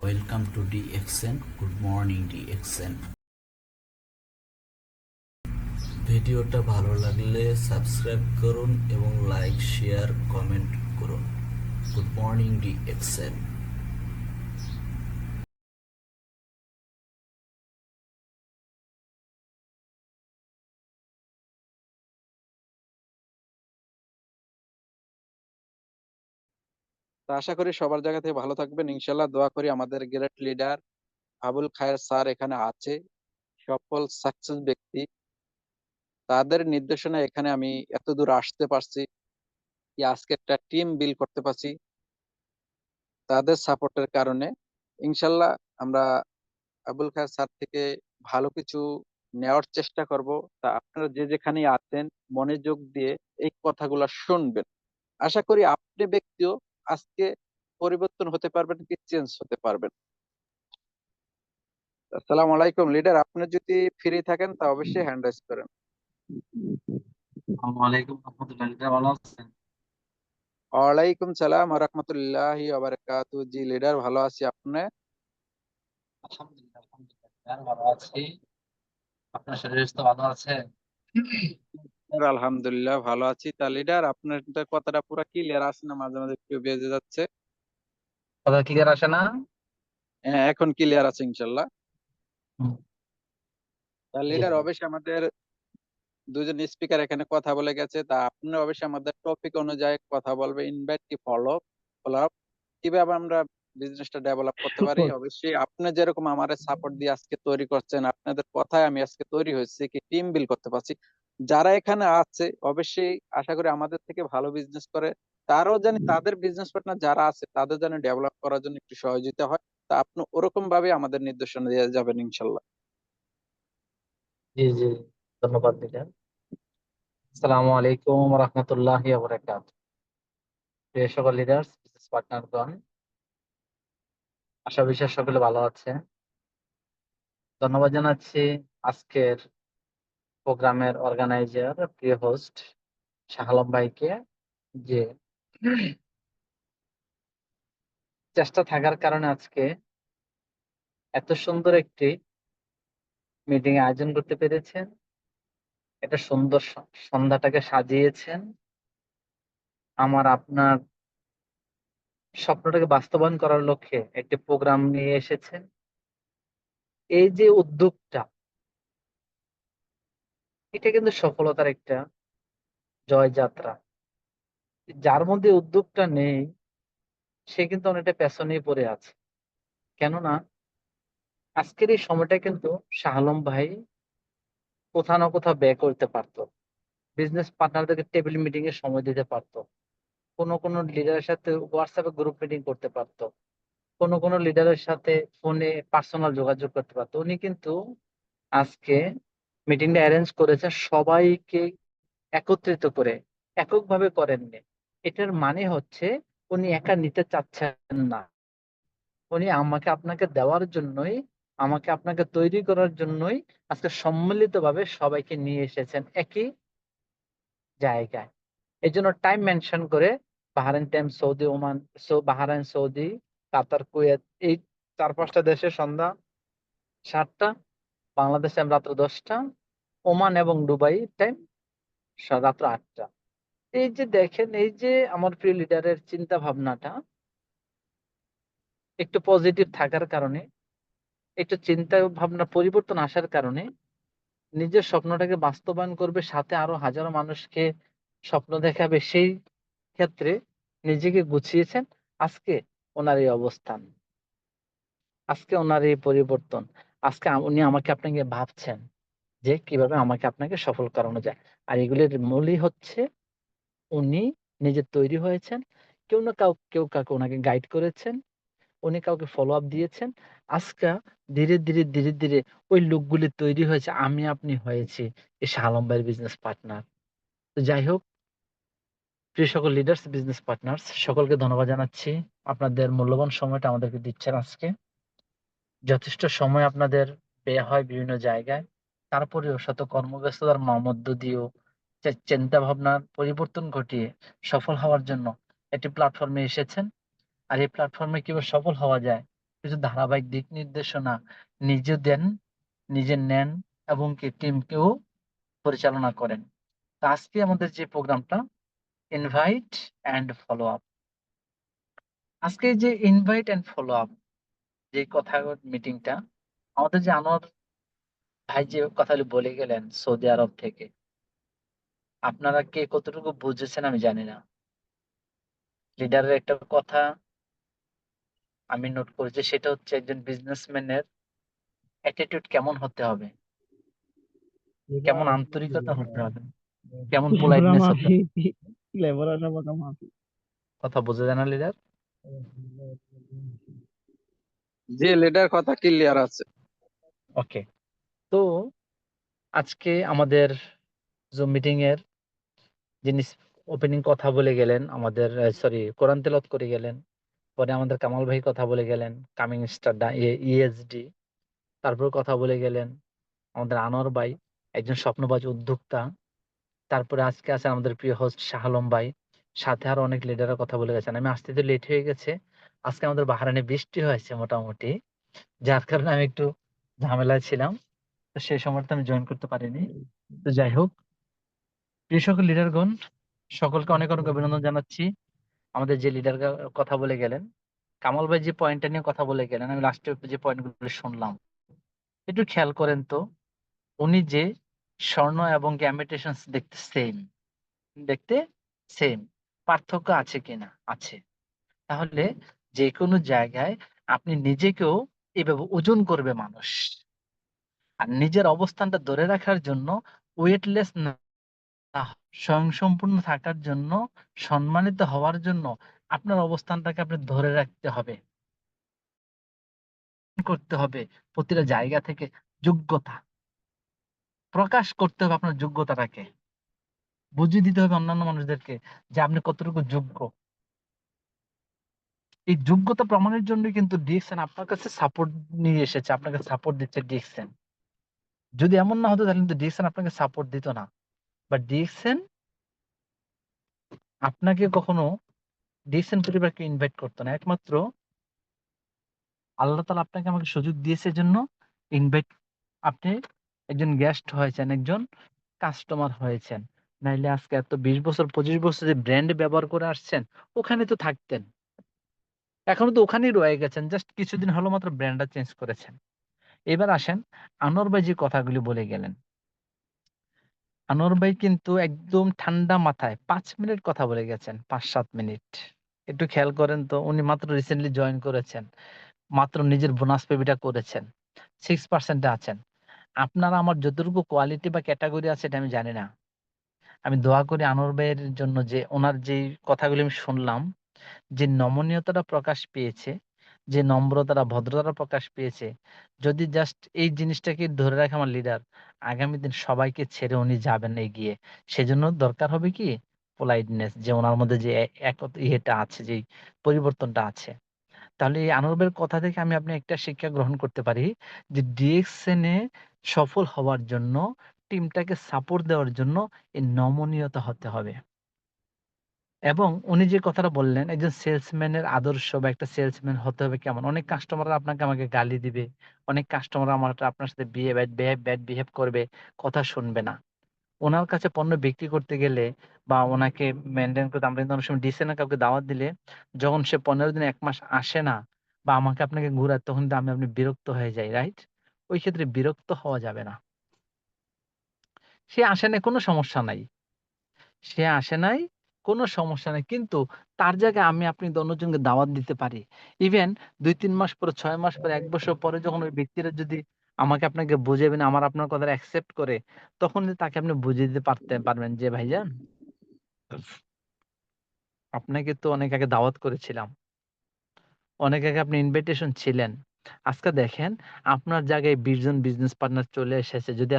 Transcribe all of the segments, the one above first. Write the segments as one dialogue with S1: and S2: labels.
S1: Welcome to DXN. Good morning DXN. ভিডিওটা ভালো লাগলে সাবস্ক্রাইব করুন এবং লাইক শেয়ার কমেন্ট করুন। Good morning DXN.
S2: তো আশা করি সবার জায়গা থেকে ভালো থাকবেন ইনশাল্লাহ। দোয়া করি আমাদের গ্রেট লিডার আবুল খায়ের স্যার এখানে আছে, সফল সাকসেস ব্যক্তি। তাদের নির্দেশনা এখানে আমি এত দূর আসতে পারছি, কি আজকে একটা টিম বিল্ড করতে পারছি তাদের সাপোর্টের কারণে। ইনশাল্লাহ আমরা আবুল খায়ের স্যার থেকে ভালো কিছু নেওয়ার চেষ্টা করব। তা আপনারা যে যেখানে আছেন মনোযোগ দিয়ে এই কথাগুলো শুনবেন। আশা করি আপনি ব্যক্তিও আজকে পরিবর্তন হতে পারবেন, কি চেঞ্জ হতে পারবেন। আসসালামু আলাইকুম লিডার, আপনি যদি ফ্রি থাকেন তা অবশ্যই হ্যান্ড রাইজ করেন।
S3: ওয়ালাইকুম রহমতুল্লাহ, লিডার ভালো আছেন?
S2: ওয়ালাইকুম সালাম ওয়া রাহমাতুল্লাহি ওয়া বারাকাতুহু। জি লিডার, ভালো আছি। আপনি?
S3: আলহামদুলিল্লাহ আলহামদুলিল্লাহ লিডার ভালো আছি। আপনার শরীর স্বাস্থ্য ভালো আছে?
S2: আলহামদুলিল্লাহ ভালো আছি। তা লিডার, আপনার তো কথাটা পুরো ক্লিয়ার আসে না, মাঝে মাঝে একটু বেজে যাচ্ছে।
S3: কথা ক্লিয়ার আসে না?
S2: হ্যাঁ, এখন ক্লিয়ার আছে ইনশাল্লাহ।
S3: হুম,
S2: তা
S3: জি
S2: লিডার,
S3: জি।
S2: অবশ্যই আমাদের দুজন স্পিকার এখানে কথা বলে গেছে, তা আপনি অবশ্যই আমাদের টপিক অনুযায়ী কথা বলবে। ইনভাইট কি ফলো ফলো আপ, কিভাবে আমরা বিজনেসটা ডেভেলপ করতে পারি। অবশ্যই আপনি যেরকম আমার সাপোর্ট দিয়ে আজকে তৈরি করছেন, আপনাদের কথায় আমি আজকে তৈরি হয়েছি, কি টিম বিল্ড করতে পারছি। যারা এখানে আছে অবশ্যই আশা করি আমাদের থেকে ভালো বিজনেস করে, তারাও জানি তাদের বিজনেস পার্টনার যারা আছে তাদের যেন ডেভেলপ করার জন্য একটু সহযোগিতা হয়। তা আপনি ওরকম ভাবে আমাদের নির্দেশনা দিয়ে যাবেন ইনশাল্লাহ।
S3: জি জি, ধন্যবাদ লিডার। আসসালামু আলাইকুম রহমতুল্লাহি ওয়া বারাকাতুহু। প্রিয় সকল লিডার্স, বিজনেস পার্টনারগণ, আশা বিশ্বাস সকলে ভালো আছে। ধন্যবাদ জানাচ্ছি আজকের প্রোগ্রামের অর্গানাইজার প্রিয় হোস্ট শাহ আলম ভাইকে, যে চেষ্টা থাকার কারণে আজকে এত সুন্দর একটি মিটিং আয়োজন করতে পেরেছেন। এটা সুন্দর সন্ধ্যাটাকে সাজিয়েছেন। আমার আপনার স্বপ্নটাকে বাস্তবায়ন করার লক্ষ্যে একটি প্রোগ্রাম নিয়ে এসেছেন। এই যে উদ্যোগটা, এটা কিন্তু সফলতার একটা জয়যাত্রা। যার মধ্যে উদ্যোগটা নেই সে কিন্তু অনেকটা পেছনেই পড়ে আছে। কেননা আজকের এই সময়টা কিন্তু শাহ আলম ভাই কোথাও না কোথাও ব্যয় করতে পারতো, বিজনেস পার্টনারদেরকে টেবিল মিটিং এর সময় দিতে পারতো, কোনো লিডারের সাথে হোয়াটসঅ্যাপে গ্রুপ মিটিং করতে পারতো, কোনো লিডারের সাথে ফোনে পার্সোনাল যোগাযোগ করতে পারতো। উনি কিন্তু আজকে মিটিংটা অ্যারেঞ্জ করেছে সবাইকে একত্রিত করে, এককভাবে করেননি। এটার মানে হচ্ছে উনি একা নিতে চাচ্ছেন না। উনি আমাকে আপনাকে দেওয়ার জন্যই, আমাকে আপনাকে তৈরি করার জন্যই আজকে সম্মিলিতভাবে সবাইকে নিয়ে এসেছেন একই জায়গায়। এই জন্য টাইম মেনশন করে Bahrain time, Saudi, Oman, Bahrain, Saudi, Qatar, Kuwait, এই 4-5টা দেশে সন্ধ্যা 7টা, বাংলাদেশ টাইম রাত্র 10টা, ওমান এবং দুবাই টাইম রাত্র 8টা। এই যে দেখেন, এই যে আমার প্রিয় লিডারের চিন্তা ভাবনাটা একটু পজিটিভ থাকার কারণে, একটু চিন্তা ভাবনা পরিবর্তন আসার কারণে নিজের স্বপ্নটাকে বাস্তবায়ন করবে, সাথে আরো হাজারো মানুষকে স্বপ্ন দেখাবে, সেই ক্ষেত্রে নিজেকে গুছিয়েছেন। আজকে ওনার এই অবস্থান, আজকে ওনার এই পরিবর্তন, আজকে উনি আমাকে আপনাকে ভাবছেন যে কিভাবে আমাকে আপনাকে সফল করানো যায়। আর এগুলির মূলই হচ্ছে উনি নিজে তৈরি হয়েছেন, কেউ কাউকে ওনাকে গাইড করেছেন, উনি কাউকে ফলো আপ দিয়েছেন। আজকে ধীরে ধীরে ধীরে ধীরে ওই লোকগুলি তৈরি হয়েছে, আমি আপনি হয়েছি এই শাহ আলম ভাইয়ের বিজনেস পার্টনার। তো যাই হোক, প্রিয় সকল লিডার্স, বিজনেস পার্টনার্স, সকলকে ধন্যবাদ জানাচ্ছি। আপনাদের মূল্যবান সময়টা আমাদেরকে দিচ্ছেন আজকে। যথেষ্ট সময় আপনাদের ব্যয় হয় বিভিন্ন জায়গায়, তারপরেও শত কর্মব্যস্ততার মধ্য দিয়েও চিন্তা ভাবনার পরিবর্তন ঘটিয়ে সফল হওয়ার জন্য একটি প্ল্যাটফর্মে এসেছেন। আর এই প্ল্যাটফর্মে কিভাবে সফল হওয়া যায় কিছু ধারাবাহিক দিক নির্দেশনা নিজে দেন, নিজে নেন এবং কি টিমকেও পরিচালনা করেন। তো আজকে আমাদের যে প্রোগ্রামটা ইনভাইট অ্যান্ড ফলো আপ। আজকে যে ইনভাইট অ্যান্ড ফলো আপ যে কথা মিটিংটা আমাদের যে আনোয়ার ভাই যে কথাগুলো বলে গেলেন সৌদি আরব থেকে, আপনারা কে কতটুকু বুঝেছেন আমি জানি না। লিডারের একটা কথা আমি নোট করেছি, সেটা হচ্ছে একজন বিজনেসম্যানের অ্যাটিটিউড কেমন হতে হবে, কেমন আন্তরিকতা হতে হবে, কেমন
S4: Laboran
S3: পোলাইটনেস হতে হবে।
S4: mafi. Laboran apa mafi.
S3: কথা বোঝা যায় না লিডার?
S2: যে লিডার কথা ক্লিয়ার আছে।
S3: ওকে। তো আজকে আমাদের জুম মিটিং এর যিনি ওপেনিং কথা বলে গেলেন, আমাদের সরি কোরআন তেলাওয়াত করে গেলেন, পরে আমাদের কামাল ভাই কথা বলে গেলেন, কামিং স্টার ইএসডি, তারপর কথা বলে গেলেন আমাদের আনোয়ার ভাই, একজন স্বপ্নবাজ উদ্যোক্তা। তারপরে আজকে আছেন আমাদের প্রিয় হোস্ট শাহ আলম ভাই, সাথে আরো অনেক লিডাররা কথা বলে গেছেন। আমি আসতে তো লেট হয়ে গেছে। আজকে আমাদের বাহারানে বৃষ্টি হয়েছে মোটামুটি, যার কারণে আমি একটু ঝামেলায় ছিলাম। তো সেই সময়টা আমি জয়েন করতে পারিনি। তো যাই হোক, প্রিয় সকল লিডারগণ, সকলকে অনেক অনেক অভিনন্দন জানাচ্ছি। আমাদের যে লিডার কথা বলে গেলেন, কামাল ভাই যে পয়েন্টটা নিয়ে কথা বলে গেলেন, আমি লাস্টে যে পয়েন্টগুলো শুনলাম, একটু খেয়াল করেন তো। উনি যে স্বর্ণ এবং গ্যামেটেশনস দেখতে সেম, দেখতে সেম, পার্থক্য আছে কিনা? আছে। তাহলে যে কোনো জায়গায় আপনি নিজেকেও এভাবে ওজন করবে মানুষ, আর নিজের অবস্থানটা ধরে রাখার জন্য ওয়েটলেস না, স্বয়ংসম্পূর্ণ থাকার জন্য, সম্মানিত হওয়ার জন্য আপনার অবস্থানটাকে আপনি ধরে রাখতে হবে, করতে হবে। প্রতিটা জায়গা থেকে যোগ্যতা প্রকাশ করতে হবে, আপনার যোগ্যতাটাকে বুঝিয়ে দিতে হবে অন্যান্য মানুষদেরকে যে আপনি কতটুকু যোগ্য। এই যোগ্যতা প্রমাণের জন্য কিন্তু ডিএক্সএন আপনার কাছে সাপোর্ট নিয়ে এসেছে, আপনাকে সাপোর্ট দিচ্ছে ডিএক্সএন। যদি এমন না হতো তাহলে কিন্তু ডিএক্সএন আপনাকে সাপোর্ট দিত না, বা ডিএক্সএন আপনাকে কখনো ডিএক্সএন পরিবারকে ইনভাইট করতো না। একমাত্র আল্লাহ তাআলা আপনাকে আমাকে সুযোগ দিয়েছে জন্য ইনভাইট, আপনি একজন গেস্ট হয়েছেন, একজন কাস্টমার হয়েছেন। নাইলে আজকে এত 20 বছর 25 বছর যে ব্র্যান্ড ব্যবহার করে আসছেন, ওখানে তো থাকতেন। এখনো তো ওখানেই রয়ে গেছেন, জাস্ট কিছুদিন হলো মাত্র ব্র্যান্ডটা চেঞ্জ করেছেন। এবার আসেন আনোয়ার ভাই যে কথাগুলি বলে গেলেন, আনোয়ার ভাই কিন্তু একদম ঠান্ডা মাথায় 5 মিনিট কথা বলে গেছেন, 5-7 মিনিট। একটু খেয়াল করেন তো, উনি মাত্র রিসেন্টলি জয়েন করেছেন, মাত্র নিজের বোনাস পেবিটা করেছেন, 6% এ আছেন। আপনারা আমার যতটুকু কোয়ালিটি বা ক্যাটাগরি আছে এটা আমি জানি না। আমি দোয়া করি আনোয়ার ভাইয়ের জন্য যে ওনার যেই কথাগুলি আমি শুনলাম, যে নমনীয়তাটা প্রকাশ পেয়েছে, যে নম্রতাটা ভদ্রতাটা প্রকাশ পেয়েছে, যদি জাস্ট এই জিনিসটাকে ধরে রাখে আমার লিডার, আগামী দিন সবাইকে ছেড়ে উনি যাবেন এগিয়ে। সেজন্য দরকার হবে কি পোলাইটনেস, যে ওনার মধ্যে যে ইয়েটা আছে, যে পরিবর্তনটা আছে। তাহলে এই আনোয়ারের কথা থেকে আমি আপনি একটা শিক্ষা গ্রহণ করতে পারি যে ডিএক্সএন এ সফল হওয়ার জন্য, টিমটাকে সাপোর্ট দেওয়ার জন্য এই নমনীয়তা হতে হবে। এবং উনি যে কথাটা বললেন, একজন সেলসম্যানের আদর্শ বা একটা সেলসম্যান হতে হবে কেমন? অনেক কাস্টমাররা আপনাকে আমাকে গালি দিবে। অনেক কাস্টমার আপনার সাথে ব্যাড বিহেভ করবে, কথা শুনবে না। উনার কাছে পণ্য বিক্রি করতে গেলে বা উনাকে মেইনটেইন করতে আমরা কিন্তু অনেক সময় দিছে না, কাউকে দাওয়াত দিলে যখন সে 15 দিন 1 মাস আসে না বা আমাকে আপনাকে ঘুরায়, তখন কিন্তু আপনি বিরক্ত হয়ে যাই, রাইট? ওই ক্ষেত্রে বিরক্ত হওয়া যাবে না। সে আসে নাই কোনো সমস্যা নাই। সে আসে নাই, কোনো সমস্যা নাই। কিন্তু তার জায়গায় আমি আপনি অন্যজনকে দাওয়াত দিতে পারি। ইভেন ২-৩ মাস পরে, ৬ মাস পরে, ১ বছর পরে যখন ওই ব্যক্তিরা যদি আমাকে আপনাকে বুঝাবেন, আমার আপনার কথাটা অ্যাকসেপ্ট করে, তখন কিন্তু তাকে আপনি বুঝিয়ে দিতে পারবেন যে, "ভাইজান, আপনাকে তো অনেক আগে দাওয়াত করেছিলাম। অনেক আগে আপনি ইনভাইটেশন ছিলেন। আজকে দেখেন আপনার জায়গায় ২০ জন বিজনেস পার্টনার চলে এসেছে। যদি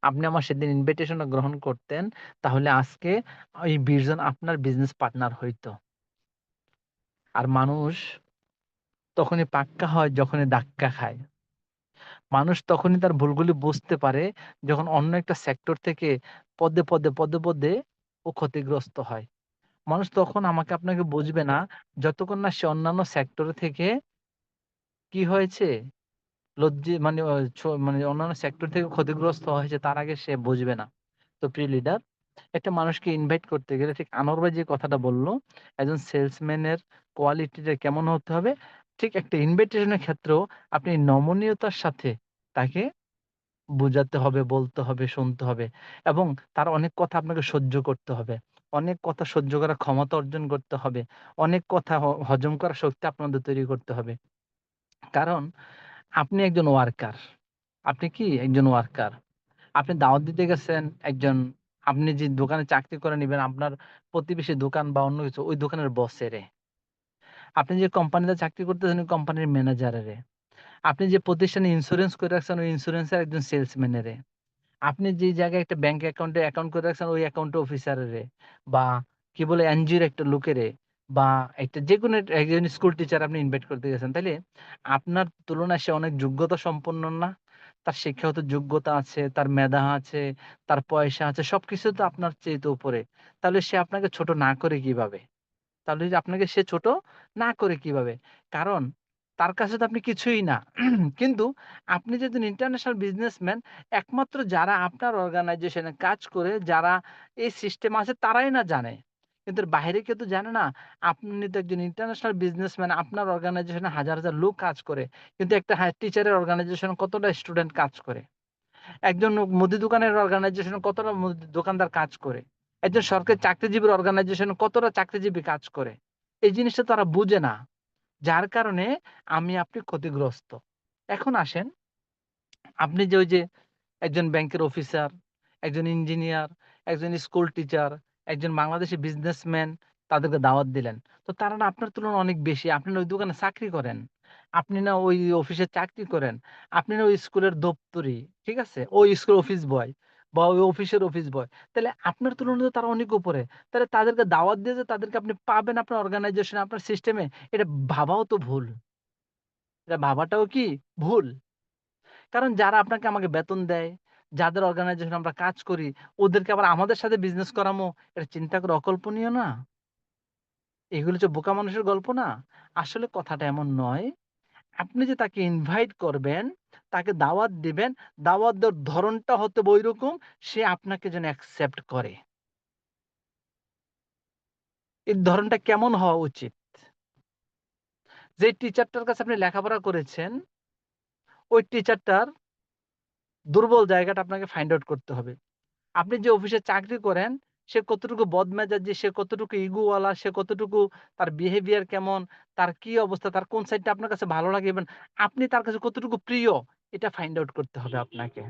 S3: আপনি আমার সেদিন ইনভাইটেশনটা গ্রহণ করতেন, তাহলে আজকে এই ২০ জন আপনার বিজনেস পার্টনার হইতো।" আর মানুষ তখনই পাক্কা হয় যখনই ধাক্কা খায়। মানুষ তখনই তার ভুলগুলি বুঝতে পারে যখন অন্য একটা সেক্টর থেকে পদে পদে ও ক্ষতিগ্রস্ত হয়। মানুষ তখন আমাকে আপনাকে বুঝবে না যতক্ষণ না সে অন্যান্য সেক্টর থেকে কি হয়েছে? মানে মানে অন্যান্য সেক্টর থেকে ক্ষতিগ্রস্ত হয়েছে তার আগে সে বুঝবে না। তো প্রিয় লিডার, একটা মানুষকে ইনভাইট করতে গেলে ঠিক আনোয়ার ভাই যে কথাটা বলল, একজন সেলসম্যানের কোয়ালিটিটা কেমন হতে হবে? ঠিক একটা ইনভাইটেশন এর ক্ষেত্রেও আপনি নমনীয়তার সাথে তাকে বুঝাতে হবে, বলতে হবে, শুনতে হবে এবং তার অনেক কথা আপনাকে সহ্য করতে হবে। অনেক কথা সহ্য করার ক্ষমতা অর্জন করতে হবে। অনেক কথা হজম করার শক্তি আপনাদের তৈরি করতে হবে। কারণ আপনি একজন ওয়ার্কার। আপনি কি? একজন ওয়ার্কার। আপনি দাওয়াত দিতে গেছেন একজন, আপনি যে দোকানে চাকরি করে নিবেন আপনার প্রতিবেশী দোকান বা অন্য কিছু ওই দোকানের বসেরে। আপনি যে কোম্পানিতে চাকরি করতেছেন ওই কোম্পানির ম্যানেজারেরে। আপনি যে প্রতিষ্ঠানে ইন্সুরেন্স করে রাখছেন ওই ইন্সুরেন্সের একজন সেলসম্যানেরে। আপনি যে জায়গায় একটা ব্যাংক অ্যাকাউন্টে অ্যাকাউন্ট করে রাখছেন ওই অ্যাকাউন্ট অফিসারেরে বা কি বলে এনজিওর একটা লোকেরে বা একটা যেকোনো একজন স্কুল টিচার আপনি ইনভাইট করতে গেছেন। তাইলে আপনার তুলনায় সে অনেক যোগ্যতা সম্পন্ন না? তার শিক্ষাগত যোগ্যতা আছে, তার মেধা আছে, তার পয়সা আছে সবকিছু তো আপনার চাইতে উপরে। তাহলে সে আপনাকে ছোট না করে কিভাবে? তাহলে যে আপনাকে সে ছোট না করে কিভাবে? কারণ তার কাছে তো আপনি কিছুই না। কিন্তু আপনি যেহেতু ইন্টারন্যাশনাল বিজনেসম্যান, একমাত্র যারা আপনার অর্গানাইজেশনে কাজ করে, যারা এই সিস্টেমে আছে তারাই না জানে। কিন্তু এর বাইরে কেউ তো জানে না। আপনি তো একজন ইন্টারন্যাশনাল বিজনেসম্যান, আপনার অর্গানাইজেশনে হাজার, হাজার লোক কাজ করে। কিন্তু একটা টিচারের অর্গানাইজেশনে কতটা স্টুডেন্ট কাজ করে? একজন মুদি দোকানের অর্গানাইজেশনে কতটা দোকানদার কাজ করে? একজন সরকারি চাকরিজীবীর অর্গানাইজেশনে কতটা চাকরিজীবী কাজ করে? এই জিনিসটা তারা বুঝে না। যার কারণে আমি আপনি ক্ষতিগ্রস্ত। এখন আসেন, আপনি যে ওই যে একজন ব্যাংকের অফিসার, একজন ইঞ্জিনিয়ার, একজন স্কুল টিচার, একজন বাংলাদেশী বিজনেসম্যান তাদেরকে দাওয়াত দিলেন। তো তারা না আপনার তুলনায় অনেক বেশি। আপনি না ওই দোকানে চাকরি করেন। আপনি না ওই অফিসে চাকরি করেন। আপনি না ওই স্কুলের দপ্তরি, ঠিক আছে? ওই স্কুলের অফিস বয় বা ওই অফিসের অফিস বয়। তাইলে আপনার তুলনায় তো তারা অনেক উপরে। তাহলে তাদেরকে দাওয়াত দিয়ে যে তাদেরকে আপনি পাবেন আপনার অর্গানাইজেশনে, আপনার সিস্টেমে, এটা ভাবাও তো ভুল। এটা ভাবাটাও কি ভুল? কারণ যারা আপনাকে আমাকে বেতন দেয়, যাদের অর্গানাইজেশনে আমরা কাজ করি, ওদেরকে আবার আমাদের সাথে বিজনেস করামো, এটা চিন্তা করে অকল্পনীয় না? এগুলো হচ্ছে বোকা মানুষের গল্প না? আসলে কথাটা এমন নয়। আপনি যে তাকে ইনভাইট করবেন, তাকে দাওয়াত দিবেন, দাওয়াত দেওয়ার ধরণটা হতে হবে ঐরকম সে আপনাকে যেন অ্যাকসেপ্ট করে। এই ধরণটা কেমন হওয়া উচিত? যে টিচারটার কাছে আপনি লেখাপড়া করেছেন, ওই টিচারটার দুর্বল জায়গাটা আপনাকে ফাইন্ড আউট করতে হবে। আপনি যে অফিসে চাকরি করেন, সে কতটুকু বদমেজাজি, সে কতটুকু ইগোওয়ালা, সে কতটুকু তার বিহেভিয়ার কেমন, তার কি অবস্থা, তার কোন সাইডটা আপনার কাছে ভালো লাগে এবং আপনি তার কাছে কতটুকু প্রিয়, এটা ফাইন্ড আউট করতে হবে আপনাকে।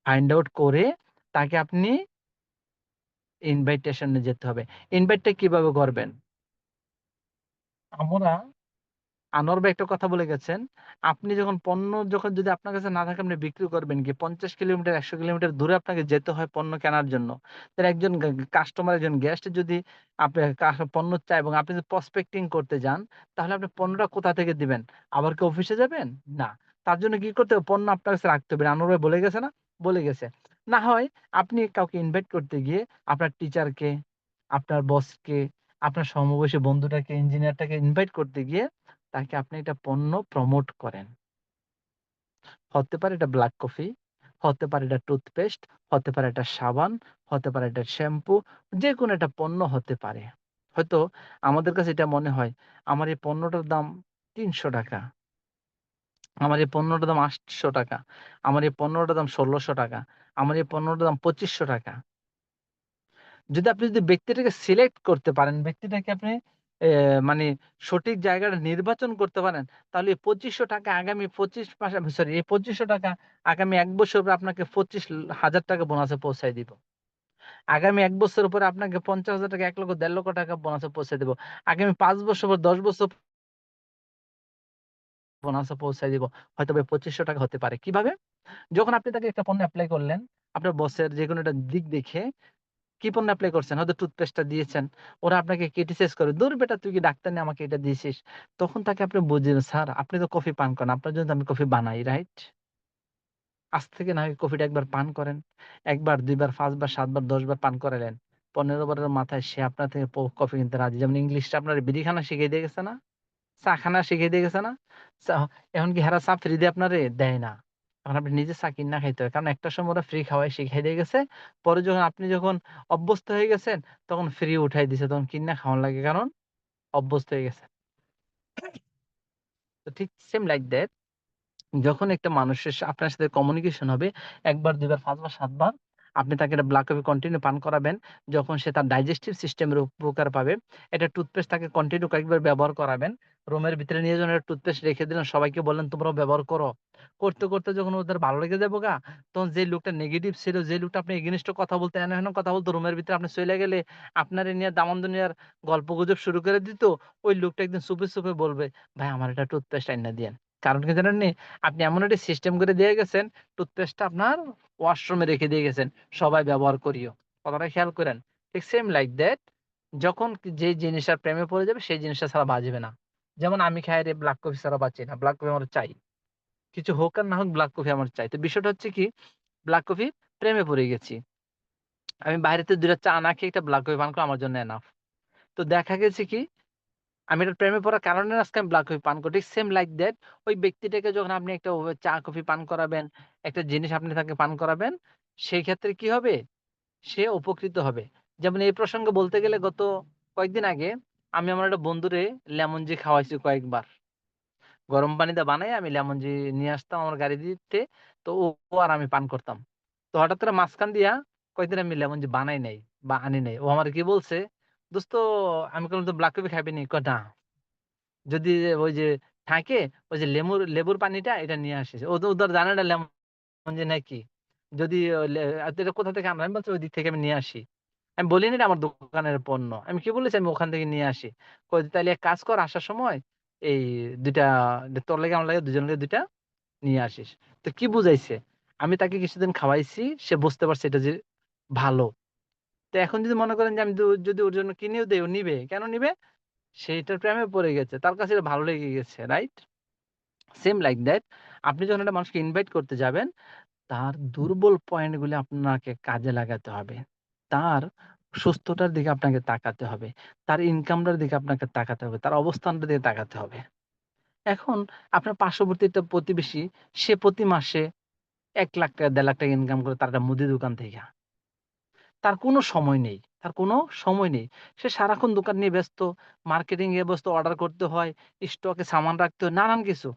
S3: ফাইন্ড আউট করে তাকে আপনি ইনভাইটেশন এ যেতে হবে। ইনভাইটটা কিভাবে করবেন? আমরা আনোয়ার ভাই একটা কথা বলে গেছেন, আপনি যখন পণ্য যখন যদি আপনার কাছে না থাকে আপনি বিক্রি করবেন কি? ৫০ কিলোমিটার ১০০ কিলোমিটার দূরে আপনাকে যেতে হয় পণ্য কেনার জন্য। তাহলে একজন কাস্টমার, একজন গেস্ট যদি আপনার পণ্য চায় এবং আপনি যদি প্রসপেক্টিং করতে যান, তাহলে আপনি পণ্যটা কোথা থেকে দিবেন? আবার কি অফিসে যাবেন? না। তার জন্য কি করতে হবে? পণ্য আপনার কাছে রাখতে হবে। আনোয়ার ভাই বলে গেছে না? বলে গেছে। না হয় আপনি কাউকে ইনভাইট করতে গিয়ে আপনার টিচারকে, আপনার বসকে, আপনার সমবয়সী বন্ধুটাকে, ইঞ্জিনিয়ারটাকে ইনভাইট করতে গিয়ে তাকে আপনি একটা পণ্য প্রমোট করেন। হতে পারে এটা ব্লাক কফি, হতে পারে এটা টুথপেস্ট, হতে পারে এটা সাবান, হতে পারে এটা শ্যাম্পু, যেকোনো একটা পণ্য হতে পারে। হয়তো আমাদের কাছে এটা মনে হয়, আমার এই পণ্যটার দাম ৳৩০০, আমার এই পণ্যটার দাম ৳৮০০, আমার এই পণ্যটার দাম ৳১৬০০, আমার এই পণ্যটার দাম ৳২৫০০। যদি ব্যক্তিটাকে সিলেক্ট করতে পারেন, ব্যক্তিটাকে আপনি মানে সঠিক জায়গাটা নির্বাচন করতে পারেন, তাহলে এই ৳২৫০০ আগামী ২৫ মাসে সরি এই ৳২৫০০ আগামী ১ বছর পরে আপনাকে ৳২৫,০০০ বোনাসে পৌঁছায় দিব। আগামী ১ বছর পরে আপনাকে ৳৫০,০০০ ৳১,০০,০০০ ৳১,৫০,০০০ বোনাসে পৌঁছায় দিব। আগামী ৫ বছর পর ১০ বছর বোনাসে পৌঁছায় দিব। হয়তোবা ৳২৫০০ হতে পারে। কিভাবে? যখন আপনি তাকে একটা পণ্য এপ্লাই করলেন, আপনার বসের যেকোনো একটা দিক দেখে কি পণ্য এপ্লাই করছেন? হয়তো টুথপেস্টটা দিয়েছেন। ওরা আপনাকে ক্রিটিসাইজ করে, "দূর বেটা তুই কি ডাক্তার না আমাকে এটা দিয়েছিস?" তখন তাকে আপনি বুঝিয়ে, "স্যার আপনি তো কফি পান করেন। আপনার জন্য তো আমি কফি বানাই, রাইট? আজ থেকে না হয় কফিটা একবার পান করেন। ১ বার, ২ বার, ৫ বার, ৭ বার, ১০ বার পান করাইলেন। ১৫ বারের মাথায় সে আপনার থেকে কফি কিনতে রাজি। যেমন ইংলিশটা আপনার বিড়িখানা শিখিয়ে দিয়ে গেছে না? চা খানা শিখিয়ে দিয়ে গেছে না? এখন কি হেরা চা ফ্রি দিয়ে আপনারে দেয় না, এখন আপনি নিজে চা কিনা খাইতে হবে, কারণ একটা সময় ওরা ফ্রি খাওয়াই শিখাই দিয়ে গেছে। পরে যখন আপনি যখন অভ্যস্ত হয়ে গেছেন তখন ফ্রি উঠাই দিছে, তখন কিনা খাওয়ান লাগে, কারণ অভ্যস্ত হয়ে গেছে। তো ঠিক সেম লাইক দ্যাট, যখন একটা মানুষের আপনার সাথে কমিউনিকেশন হবে ১ বার ২ বার ৫ বার ৭ বার, আপনি তাকে একটা ব্ল্যাক কফি কন্টিনিউ পান করাবেন। যখন সে তার ডাইজেস্টিভ সিস্টেমের উপকার পাবে, একটা টুথপেস্ট তাকে কন্টিনিউ কয়েকবার ব্যবহার করাবেন। রুমের ভিতরে নিয়ে যখন একটা টুথপেস্ট রেখে দিলেন, সবাইকে বললেন তোমরাও ব্যবহার করো। করতে, করতে যখন ওদের ভালো লেগে যাবে তখন যে লোকটা নেগেটিভ ছিল, যে লোকটা আপনি এগেইনস্ট কথা বলতে হেন, হেন কথা বলতো, রুমের ভিতরে আপনি চইলা গেলে আপনারে নিয়ে দামান দুনিয়ার গল্পগুজব শুরু করে দিত, ওই লোকটা একদিন চুপে, চুপে বলবে, "ভাই আমার একটা টুথপেস্ট আইনা দিয়েন।" কারণ কি জানেন নি? আপনি এমন একটা সিস্টেম করে দিয়ে গেছেন, টুথপেস্টটা আপনার ওয়াশরুমে রেখে দিয়ে গেছেন। সবাই ব্যবহার করিও। কথাটা খেয়াল করেন। ঠিক সেম লাইক দ্যাট, যখন যে জিনিসটার প্রেমে পড়ে যাবে সেই জিনিসটা ছাড়া বাঁচবে না। যেমন আমি খাই রে ব্লাক কফি ছাড়া বাঁচি না। ব্লাক কফি আমার চাই। কিছু হোক আর না হোক ব্লাক কফি আমার চাই। তো বিষয়টা হচ্ছে কি, ব্লাক কফি প্রেমে পড়ে গেছি। আমি বাইরেতে ২ টা চা না খেয়ে একটা ব্লাক কফি পান করা আমার জন্য এনাফ। তো দেখা গেছে কি, আমি এটার প্রেমে পড়ার কারণে আজকে আমি ব্লাক কফি পান করি। ঠিক সেম লাইক দ্যাট, ওই ব্যক্তিটাকে যখন আপনি একটা চা কফি পান করাবেন, একটা জিনিস আপনি তাকে পান করাবেন, সেই ক্ষেত্রে কি হবে? সে উপকৃত হবে। যেমন এই প্রসঙ্গে বলতে গেলে গত কয়েকদিন আগে আমি আমার একটা বন্ধুরে লেমন জি খাওয়াইছি কয়েকবার। গরম পানিতে বানায় আমি লেমন জি নিয়ে আসতাম আমার গাড়িতে। তো ও আর আমি পান করতাম। তো হঠাৎ করে মাঝখান দিয়া কয়েকদিন আমি লেমন জি বানাই নাই বা আনি নাই। ও আমারে কি বলছে, "দোস্ত" আমি কইলাম, "তো ব্লাক কফি খাবি নি?" কয়, "না।" যদি ওই যে থাকে, ওই যে লেবুর পানিটা এটা নিয়ে আসিস। ও তো ধর জানে না লেমন যে নাকি। যদি এটা কোথা থেকে আনবো? আমি বলছি ওই দিক থেকে আমি নিয়ে আসি। আমি বলিনি এটা আমার দোকানের পণ্য। আমি কি বলেছি আমি ওখান থেকে নিয়ে আসি। কই তাইলে এক কাজ কর, আসার সময় এই ২ টা তোর লাগে আমার লাগে ২ জনের লাগে ২ টা নিয়ে আসিস। তো কি বুঝাইছে? আমি তাকে কিছুদিন খাওয়াইছি, সে বুঝতে পারছে এটা যে ভালো। তো এখন যদি মনে করেন যে আমি যদি ওর জন্য কিনেও দেই, ও নিবে। কেন নিবে? সে এটার প্রেমে পড়ে গেছে। তার কাছে এটা ভালো লেগে গেছে। রাইট? সেম লাইক দ্যাট, আপনি যখন একটা মানুষকে ইনভাইট করতে যাবেন, তার দুর্বল পয়েন্ট গুলি আপনাকে কাজে লাগাতে হবে। তার সুস্থতার দিকে আপনাকে তাকাতে হবে। তার ইনকামটার দিকে আপনাকে তাকাতে হবে। তার অবস্থানটার দিকে তাকাতে হবে। এখন আপনার পার্শ্ববর্তী একটা প্রতিবেশী, সে প্রতি মাসে ৳১,০০,০০০ ৳১,৫০,০০০ ইনকাম করে তার একটা মুদি দোকান থেকে। তার কোনো সময় নেই। তার কোনো সময় নেই। সে সারাক্ষণ দোকান নিয়ে ব্যস্ত, মার্কেটিং এ ব্যস্ত, অর্ডার করতে হয়, স্টকে সামান রাখতে হয়, নানান কিছু।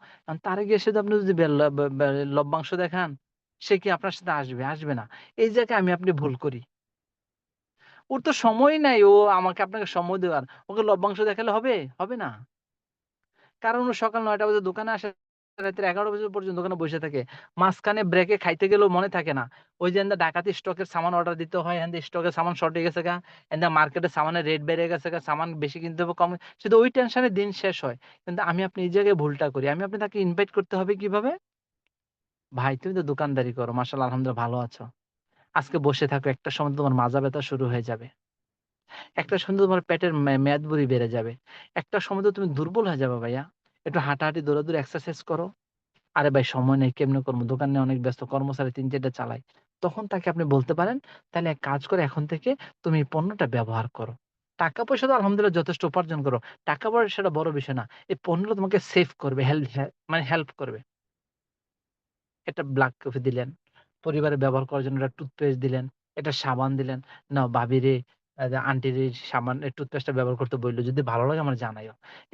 S3: তারে গিয়ে শুধু আপনি যদি বে ল বে বে লভ্যাংশ দেখান, সে কি আপনার সাথে আসবে? আসবে না। এই জায়গায় আমি আপনি ভুল করি। ওর তো সময়ই নাই ও আমাকে আপনাকে সময় দেওয়ার। ওকে লভ্যাংশ দেখালে হবে? হবে না। কারণ ও সকাল ৯ঃ০০ বাজে দোকানে আসে, রাতের ১১ঃ০০ বাজে পর্যন্ত দোকানে বইসা থাকে। মাঝখানে ব্রেকে খাইতে গেলেও মনে থাকে না। ওই যে এন্দা ডাকাতি স্টকের সামান অর্ডার দিতে হয়, এন্দা স্টকের সামান শর্ট হয়ে গেছে এন্দা মার্কেটে সামানের রেট বেড়ে গেছে সামান বেশি কিনতে হবে কম, শুধু ওই টেনশনে দিন শেষ হয়। কিন্তু আমি আপনি এই জায়গায় ভুলটা করি। আমি আপনি তাকে ইনভাইট করতে হবে কিভাবে? "ভাই তুমি তো দোকানদারি করো। মাশাআল্লাহ আলহামদুলিল্লাহ ভালো আছো। আজকে বসে থাকো, একটা সময় তোমার মাজা ব্যথা শুরু হয়ে যাবে। একটা সময় তোমার পেটের মেদবুড়ি বেড়ে যাবে। একটা সময় তো তুমি দুর্বল হয়ে যাবে ভাইয়া। একটু হাঁটাহাঁটি, দৌড়াদৌড়ি, এক্সারসাইজ করো।" "আরে ভাই সময় নেই, কেমনে করব? দোকান নিয়ে অনেক ব্যস্ত। কর্মচারী ৩-৪ টা চালাই।" তখন তাকে আপনি বলতে পারেন, "তাইলে এক কাজ করে এখন থেকে তুমি এই পণ্যটা ব্যবহার করো। টাকা-পয়সা তো আলহামদুলিল্লাহ যথেষ্ট উপার্জন করো। টাকা-পয়সা সেটা বড় বিষয় না। এই পণ্যটা তোমাকে সেভ করবে, মানে হেল্প করবে।" একটা ব্লাক কফি দিলেন। পরিবারে ব্যবহার করার জন্য একটা টুথপেস্ট দিলেন, একটা সাবান দিলেন। "নাও ভাবিরে, আন্টির এই সাবান এই টুথপেস্টটা ব্যবহার করতে বইল। যদি ভালো লাগে আমারে জানাইও।"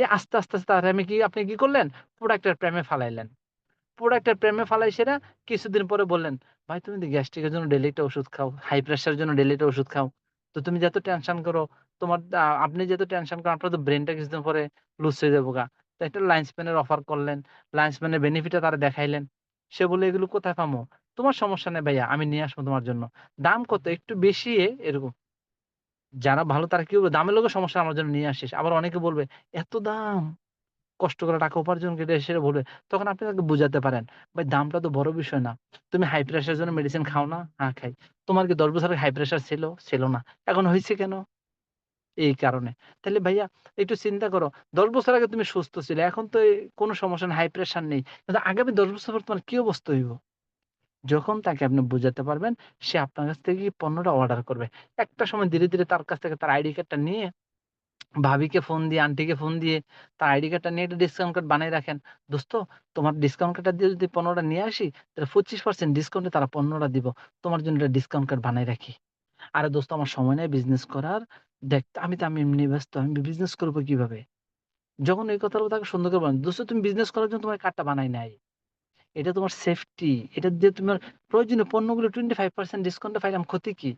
S3: আস্তে, আস্তে, আস্তে আর আপনি কি করলেন? প্রোডাক্টের প্রেমে ফালাইলেন। প্রোডাক্টের প্রেমে ফালাইছে না, কিছুদিন পরে বললেন, "ভাই তুমি তো গ্যাস্ট্রিকের জন্য ডেইলি একটা ওষুধ খাও, হাই প্রেশার এর জন্য ডেইলি একটা ওষুধ খাও। তো তুমি যে এত টেনশন করো, তোমার আপনি যে এত টেনশন করেন আপনার তো ব্রেইনটা কিছুদিন পরে লুজ হয়ে যাবোগা।" তো একটা লাইন স্প্যান এর অফার করলেন। লাইন স্প্যান এর বেনিফিট টা তারে দেখাইলেন। সে বলল, "এগুলো কোথায় পামু?" "তোমার সমস্যা নাই ভাইয়া, আমি নিয়ে আসবো তোমার জন্য। দাম কত? একটু বেশি এরকম।" যারা ভালো তারা কি বলবে, "দামের লোকের সমস্যা আমার জন্য নিয়ে আসিস।" আবার অনেকে বলবে, "এত দাম?" কষ্ট করে টাকা উপার্জন করে এসে বলবে, তখন আপনি তাকে বুঝাতে পারেন, "ভাই দামটা তো বড় বিষয় না। তুমি হাই প্রেশার এর জন্য মেডিসিন খাও না?" "হ্যাঁ, খাই।" "তোমার কি ১০ বছর আগে হাই প্রেশার ছিল?" "ছিল না।" "এখন হইছে কেন?" "এই কারণে।" তাইলে ভাইয়া একটু চিন্তা করো, ১০ বছর আগে তুমি সুস্থ ছিলে। এখন তো কোন সমস্যা নাই, হাই প্রেশার নেই। কিন্তু আগামী ১০ বছর পর তোমার কি অবস্থা হইব? যখন তাকে আপনি বুঝাতে পারবেন, সে আপনার কাছ থেকে পণ্যটা অর্ডার করবে। একটা সময় ধীরে, ধীরে তার কাছ থেকে তার আইডি কার্ডটা নিয়ে ভাবিকে ফোন দিয়ে, আন্টিকে ফোন দিয়ে তার আইডি কার্ডটা নিয়ে একটা ডিসকাউন্ট কোড বানায় রাখেন। দোস্ত, তোমার ডিসকাউন্ট কার্ডটা দিয়ে যদি পণ্যটা নিয়ে আসি, তাহলে 25% ডিসকাউন্টে তারা পণ্যটা দিব। তোমার জন্য একটা ডিসকাউন্ট কার্ড বানায় রাখি। আরে দোস্ত, আমার সময় নেই বিজনেস করার। দেখ, আমি এমনি ব্যস্ত। আমি বিজনেস করবো কিভাবে? যখন এই কথাগুলো তাকে সুন্দর করে বলেন, দোস্ত তুমি বিজনেস করার জন্য তোমার কার্ডটা বানাই নাই। এটা তোমার সেফটি। এটা দিয়ে তোমার প্রয়োজনীয় পণ্যগুলো 25% ডিসকাউন্টে পাইলাম, ক্ষতি কি?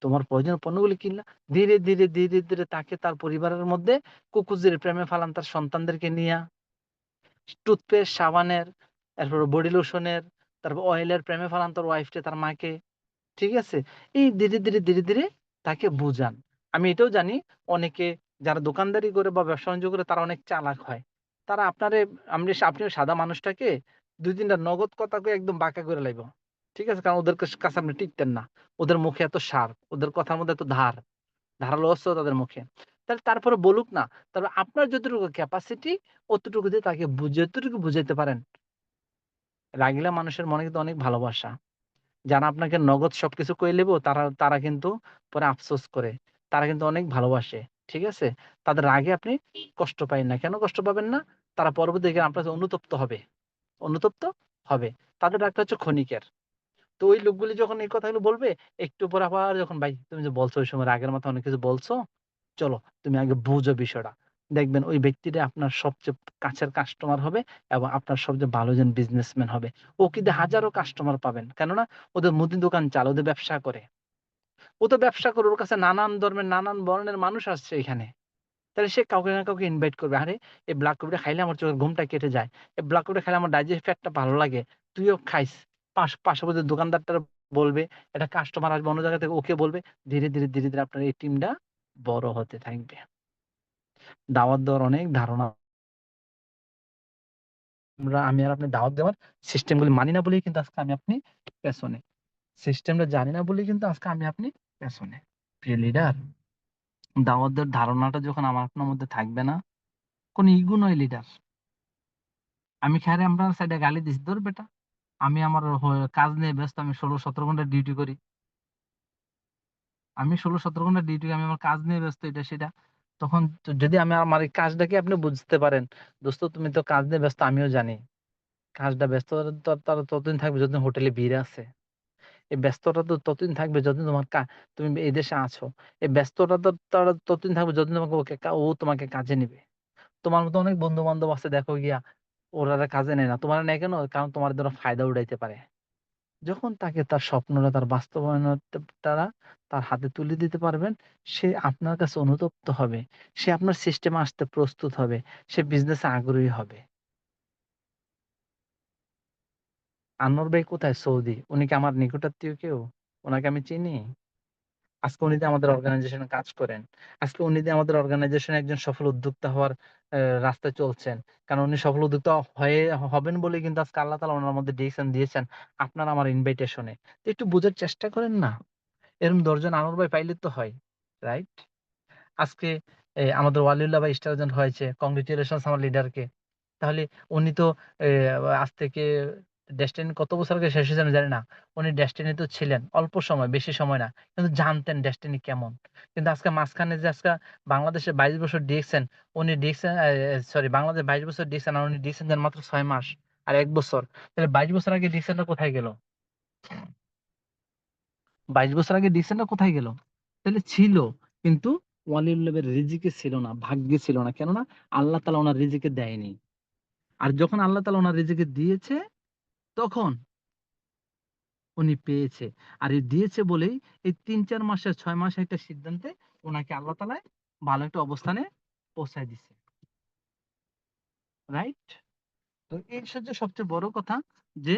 S3: তোমার প্রয়োজনীয় পণ্যগুলো কিনলা। ধীরে, ধীরে, ধীরে, ধীরে তাকে তার পরিবারের মধ্যে কুকুজের প্রেমে ফালান, তার সন্তানদেরকে নিয়া। টুথপেস্ট, সাবানের, এরপরে বডি লোশনের, তারপর অয়েলের প্রেমে ফালান তার ওয়াইফকে, তার মাকে। ঠিক আছে? এই ধীরে, ধীরে, ধীরে, ধীরে তাকে বুঝান। আমি এটাও জানি অনেকে যারা দোকানদারি করে বা ব্যবসা-বাণিজ্য করে তারা অনেক চালাক হয়। তারা আপনিও সাদা মানুষটাকে ২-৩ টা নগদ কথা কয়ে একদম বাঁকা করে লাইব। ঠিক আছে? কারণ ওদের কাছে আপনি টিকতেন না। ওদের মুখে এত শার্প, ওদের কথার মধ্যে এত ধারালো অস্ত্র তাদের মুখে। তাহলে তারপরে বলুক না। তবে আপনার যতটুকু ক্যাপাসিটি অতটুকু দিয়ে তাকে যতটুকু বুঝাইতে পারেন। রাগিলা মানুষের মনে কিন্তু অনেক ভালোবাসা। যারা আপনাকে নগদ সবকিছু কইয়ে লিবো তারা কিন্তু পরে আফসোস করে। তারা কিন্তু অনেক ভালোবাসে। ঠিক আছে? তাদের রাগে আপনি কষ্ট পাইন না। কেন কষ্ট পাবেন না? তারা পরবর্তীতে আপনার কাছে অনুতপ্ত হবে। অনুতপ্ত হবে। তাদের রাগটা হচ্ছে ক্ষণিকের। তো ওই লোকগুলি যখন এই কথাগুলো বলবে, একটু পরে আবার যখন, ভাই তুমি যে বলছো ওই সময় রাগের মাথায় অনেক কিছু বলছো, চলো তুমি আগে বুঝো বিষয়টা। দেখবেন ওই ব্যক্তিটা আপনার সবচেয়ে কাছের কাস্টমার হবে এবং আপনার সবচেয়ে ভালো একজন বিজনেসম্যান হবে। ও কিন্তু হাজারো কাস্টমার পাবেন। কেননা ওদের মুদি দোকান চালায়, ওদের ব্যবসা করে। ও তো ব্যবসা করে, ওর কাছে নানান ধর্মের নানান বর্ণের মানুষ আসছে এখানে। তাহলে সে কাউকে না কাউকে ইনভাইট করবে। আরে, এই ব্লাক কফিটা খাইলে আমার চোখের ঘুমটা কেটে যায়। এই ব্লাক কফিটা খাইলে আমার ডাইজেস্ট ফ্যাটটা ভালো লাগে। তুইও খাইস। পাশাপাশি দোকানদারটার বলবে, একটা কাস্টমার আসবে অন্য জায়গা থেকে, ওকে বলবে। ধীরে, ধীরে, ধীরে, ধীরে আপনার এই টিমটা বড় হতে থাকবে। দাওয়াত দেওয়ার অনেক ধারণা। আমি আর আপনি দাওয়াত দেওয়ার সিস্টেম গুলি মানি না বলেই কিন্তু আজকে আমি আপনি পেছনে। সিস্টেমটা জানি না বলেই কিন্তু আজকে আমি আপনি পেছনে। প্রিয় লিডার, দাওয়াত দেওয়ার ধারণাটা যখন আমার আপনার মধ্যে থাকবে না, কোন ইগো নয় লিডার। আমি খারে আমরা সাইডে গালি দিছি, তোর বেটা আমি আমার কাজ নিয়ে ব্যস্ত, আমি 16-17 ঘন্টা ডিউটি করি। আমি 16-17 ঘন্টা ডিউটি, আমি আমার কাজ নিয়ে ব্যস্ত, এটা সেটা। তখন যদি আমি আমার এই কাজটাকে আপনি বুঝতে পারেন, দোস্ত তুমি তো কাজ নিয়ে ব্যস্ত, আমিও জানি। কাজটা ব্যস্ত তারা ততদিন থাকবে যতদিন হোটেলে ভিড় আছে। এই ব্যস্ততা তো ততদিন থাকবে যতদিন তুমি এই দেশে আছো। এই ব্যস্ততা তো তারা ততদিন থাকবে যতদিন তোমাকে ও তোমাকে কাজে নিবে। তোমার মতো অনেক বন্ধু বান্ধব আছে, দেখো গিয়া ওরা কাজে নেয় না। তোমার নেয় কেন? কারণ তোমার দ্বারা ফায়দা উঠাইতে পারে। যখন তাকে তার স্বপ্নটা, তার বাস্তবায়নটা তার হাতে তুলে দিতে পারবেন, সে আপনার কাছে অনুতপ্ত হবে। সে আপনার সিস্টেমে আসতে প্রস্তুত হবে। সে বিজনেসে আগ্রহী হবে। আনোয়ার ভাই কোথায়? সৌদি। উনি কি আমার নিকটাত্মীয় কেউ? উনাকে আমি চিনি। আজকে উনি যে আমাদের অর্গানাইজেশনে কাজ করেন। আজকে উনি যে আমাদের অর্গানাইজেশনে একজন সফল উদ্যোক্তা হওয়ার রাস্তায় চলছেন। কারণ উনি সফল উদ্যোক্তা হবেন বলেই কিন্তু আজকে আল্লাহ তাআলা ওনার মধ্যে ডিসিশন দিয়েছেন আপনার আমার ইনভাইটেশনে। তো একটু বোঝার চেষ্টা করেন না। এরকম ১০ জন আনোয়ার ভাই পাইলে তো হয়। রাইট? আজকে আমাদের ওয়ালিউল্লাহ ভাই স্টার এজেন্ট হয়েছে। কংগ্রাচুলেশনস আমার লিডারকে। তাহলে উনি তো এ আজ থেকে ডেস্টিনি কত বছর আগে শেষ হয়েছে আমি জানি না। উনি ডেস্টিনি তো ছিলেন অল্প সময়, বেশি সময় না। কিন্তু জানতেন ডেস্টিনি কেমন। কিন্তু আজকে মাঝখানে যে আজকে বাংলাদেশে ২২ বছর দিয়েছেন, উনি দিয়েছেন সরি, বাংলাদেশে ২২ বছর দিয়েছেন আর উনি দিয়েছেন দেন মাত্র ৬ মাস আর ১ বছর। তাহলে ২২ বছর আগে ডিসিশনটা কোথায় গেল? ২২ বছর আগে ডিসিশনটা কোথায় গেল? তাহলে ছিল, কিন্তু ওয়ালিউল্লাহের রিজিকে ছিল না, ভাগ্যে ছিল না। কেননা আল্লাহ তাআলা ওনার রিজিকে দেয়নি। আর যখন আল্লাহ তাআলা ওনার রিজিকে দিয়েছে, তখন উনি পেয়েছে। আর এই দিয়েছে বলেই এই ৩-৪ মাসের ৬ মাসের একটা সিদ্ধান্তে উনাকে আল্লাহ তাআলা ভালো একটা অবস্থানে পৌঁছায় দিছে। রাইট? তো এই হচ্ছে সবচেয়ে বড় কথা, যে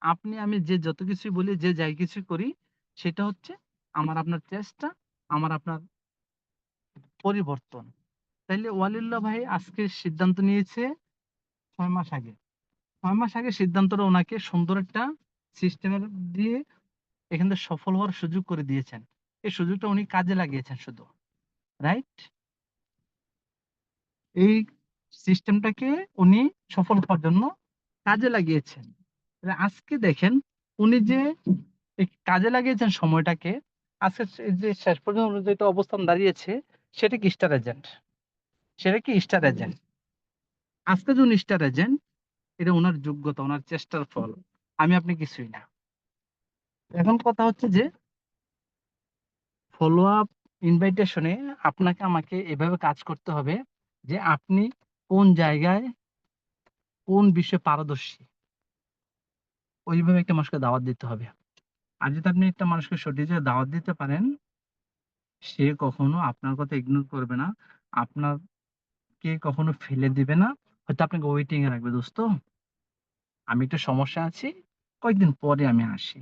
S3: আপনি আমি যে যত কিছুই বলি, যে যাই কিছুই করি, সেটা হচ্ছে আমার আপনার চেষ্টা, আমার আপনার পরিবর্তন। তাইলে ওয়ালিউল্লাহ ভাই আজকে সিদ্ধান্ত নিয়েছে ৬ মাস আগে। ৬ মাস আগে সিদ্ধান্তটা ওনাকে সুন্দর একটা সিস্টেমের দিয়ে এখান থেকে সফল হওয়ার সুযোগ করে দিয়েছেন। এই সুযোগটা উনি কাজে লাগিয়েছেন শুধু। রাইট? এই সিস্টেমটাকে উনি সফল হওয়ার জন্য কাজে লাগিয়েছেন। তাহলে আজকে দেখেন উনি যে এই কাজে লাগিয়েছেন সময়টাকে, আজকে যে শেষ পর্যন্ত যেটা অবস্থান দাঁড়িয়েছে, সেটা কি স্টার এজেন্ট, সেটা কি স্টার এজেন্ট। আজকে যে স্টার এজেন্ট, এটা ওনার যোগ্যতা, ওনার চেষ্টার ফল, আমি আপনি কিছুই না। এখন কথা হচ্ছে যে ফলো আপ ইনভাইটেশনে আপনাকে আমাকে এভাবে কাজ করতে হবে যে আপনি কোন জায়গায় কোন বিষয়ে পারদর্শী, ওইভাবে একটা মানুষকে দাওয়াত দিতে হবে। আর যদি আপনি একটা মানুষকে সঠিক জায়গায় দাওয়াত দিতে পারেন, সে কখনো আপনার কথা ইগনোর করবে না, আপনাকে কখনো ফেলে দিবে না, হয়তো আপনাকে ওয়েটিং এ রাখবে, দোস্ত আমি একটু সমস্যা আছি, কয়েকদিন পরে আমি আসি,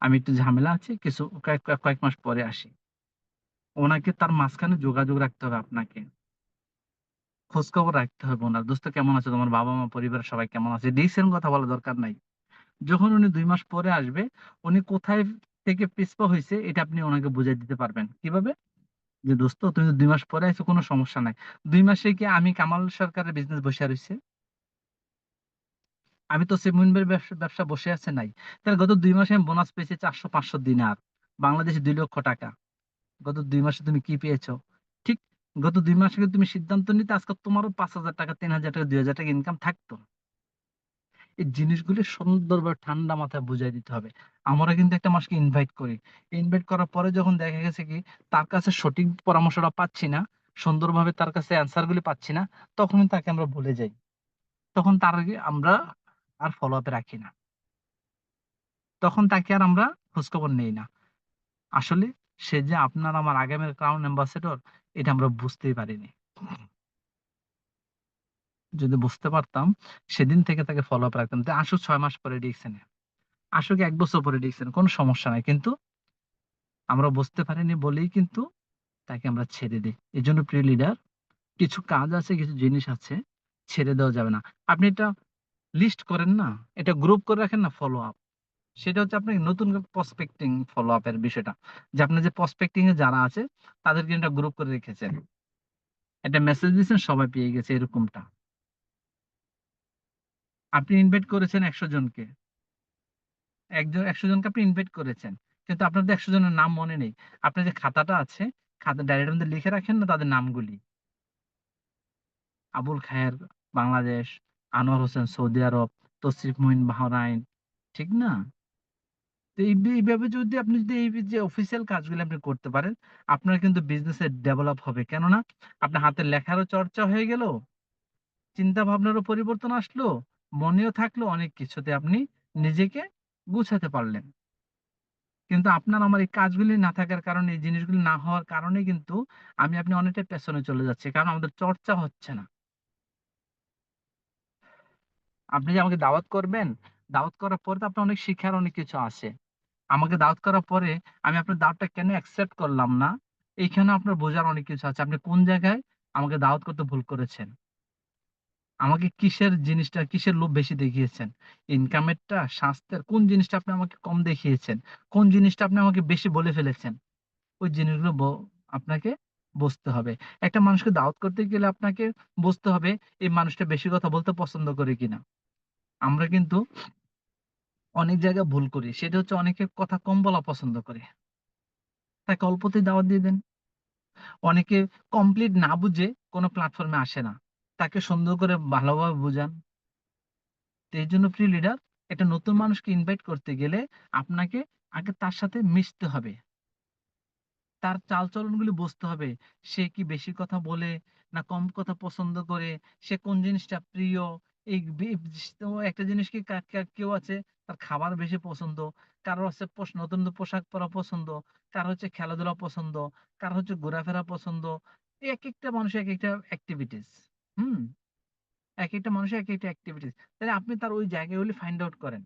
S3: আমি একটু ঝামেলা আছে, কিছু কয়েক মাস পরে আসি। ওনাকে তার মাঝখানে যোগাযোগ রাখতে হবে, আপনাকে খোঁজ খবর রাখতে হবে ওনার, দোস্ত কেমন আছে, তোমার বাবা মা পরিবারের সবাই কেমন আছে, রিসেন্ট কথা বলা দরকার নাই। যখন উনি 2 মাস পরে আসবে, উনি কোথায় থেকে পিছপা হয়েছে এটা আপনি ওনাকে বুঝাই দিতে পারবেন কিভাবে, যে দোস্ত তুমি তো 2 মাস পরে আইছো, কোনো সমস্যা নাই। 2 মাসে কি আমি কামাল সরকারের বিজনেস বসে রয়েছে, আমি তো সেমুন ভাইয়ের ব্যবসা ব্যবসা বসে আছে নাই। তাহলে গত 2 মাসে আমি বোনাস পেয়েছি 400-500 দিনার, বাংলাদেশে 2 লক্ষ টাকা। গত 2 মাসে তুমি কি পেয়েছো? ঠিক, গত 2 মাসে কিন্তু তুমি সিদ্ধান্ত নিতে আজকে তোমারও 5,000 টাকা, 3,000 টাকা, 2,000 টাকা ইনকাম থাকতো। এই জিনিসগুলি সুন্দরভাবে ঠান্ডা মাথায় বুঝাই দিতে হবে। আমরা কিন্তু একটা মানুষকে ইনভাইট করি, ইনভাইট করার পরে যখন দেখা গেছে কি তার কাছে সঠিক পরামর্শটা পাচ্ছি না, সুন্দরভাবে তার কাছে অ্যান্সার গুলি পাচ্ছি না, তখন তাকে আমরা ভুলে যাই, তখন তার আগে আমরা আর ফলো আপে রাখি না, তখন তাকে আর আমরা খোঁজখবর নেই না। আসলে সে যে আপনার আমার আগামীর ক্রাউন অ্যাম্বাসেডর, এটা আমরা বুঝতেই পারিনি। যদি বুঝতে পারতাম, সেদিন থেকে তাকে ফলো আপ রাখতাম, যে আসুক 6 মাস পরে ডিকশনে, আসুক 1 বছর পরে ডিকশনে, কোনো সমস্যা নাই, কিন্তু আমরা বুঝতে পারিনি বলেই কিন্তু তাকে আমরা ছেড়ে দিই। এই জন্য প্রিয় লিডার, কিছু কাজ আছে, কিছু জিনিস আছে, ছেড়ে দেওয়া যাবে না। আপনি এটা লিস্ট করেন না, এটা গ্রুপ করে রাখেন না, ফলো আপ। সেটা হচ্ছে আপনার নতুন প্রসপেক্টিং ফলো আপ এর বিষয়টা, যে আপনার যে প্রসপেক্টিং এ যারা আছে তাদেরকে একটা গ্রুপ করে রেখেছেন, একটা মেসেজ দিয়েছেন, সবাই পেয়ে গেছে, এরকমটা। আপনি ইনভাইট করেছেন 100 জনকে, 100 জনকে আপনি ইনভাইট করেছেন, কিন্তু আপনার তো 100 জনের নাম মনে নেই। আপনার যে খাতাটা আছে, খাতা ডায়েরির মধ্যে লিখে রাখেন না তাদের নামগুলি, আবুল খায়ের বাংলাদেশ, আনোয়ার হোসেন সৌদি আরব, তসরিফ মুহিন বাহরাইন, ঠিক না? তো এইভাবে যদি আপনি যদি এই যে অফিসিয়াল কাজগুলো আপনি করতে পারেন, আপনার কিন্তু বিজনেসে ডেভেলপ হবে। কেননা আপনার হাতের লেখারও চর্চা হয়ে গেল, চিন্তা ভাবনারও পরিবর্তন আসলো, মনেও থাকলো, অনেক কিছুতে আপনি নিজেকে গুছাতে পারলেন। কিন্তু আপনার আমার এই কাজগুলি না থাকার কারণে, এই জিনিসগুলি না হওয়ার কারণে কিন্তু আমি আপনি অনেকটা পেছনে চলে যাচ্ছি, কারণ আমাদের চর্চা হচ্ছে না। আপনি যে আমাকে দাওয়াত করবেন, দাওয়াত করার পরে তো আপনার অনেক শিখার অনেক কিছু আছে। আমাকে দাওয়াত করার পরে আমি আপনার দাওয়াতটা কেন অ্যাকসেপ্ট করলাম না, এইখানে আপনার বোঝার অনেক কিছু আছে। আপনি কোন জায়গায় আমাকে দাওয়াত করতে ভুল করেছেন, আমাকে কিসের জিনিসটা, কিসের লোভ বেশি দেখিয়েছেন, ইনকামেরটা, স্বাস্থ্যের কোন জিনিসটা আপনি আমাকে কম দেখিয়েছেন, কোন জিনিসটা আপনি আমাকে বেশি বলে ফেলেছেন, ওই জিনিসগুলো আপনাকে বুঝতে হবে। একটা মানুষকে দাওয়াত করতে গেলে আপনাকে বুঝতে হবে এই মানুষটা বেশি কথা বলতে পছন্দ করে কিনা। আমরা কিন্তু অনেক জায়গায় ভুল করি, সেটা হচ্ছে অনেকে কথা কম বলা পছন্দ করে, তাকে অল্পতেই দাওয়াত দিয়ে দেন। অনেকে কমপ্লিট না বুঝে কোনো প্ল্যাটফর্মে আসে না, তাকে সুন্দর করে ভালোভাবে বুঝান। তো এই জন্য প্রিয় লিডার, একটা নতুন মানুষকে ইনভাইট করতে গেলে আপনাকে আগে তার সাথে মিশতে হবে, তার চালচলনগুলি বুঝতে হবে। সে কি বেশি কথা বলে না কম কথা পছন্দ করে, সে কোন জিনিসটা প্রিয়। এই তো একটা জিনিস কি কেউ আছে তার খাবার বেশি পছন্দ, কারো হচ্ছে নতুন নতুন পোশাক পরা পছন্দ, কারো হচ্ছে খেলাধুলা পছন্দ, কারো হচ্ছে ঘোরাফেরা পছন্দ। এক একটা মানুষের এক একটা অ্যাক্টিভিটিস। হুম, এক একটা মানুষের এক একটা অ্যাক্টিভিটিস। তাহলে আপনি তার ওই জায়গাগুলি ফাইন্ড আউট করেন,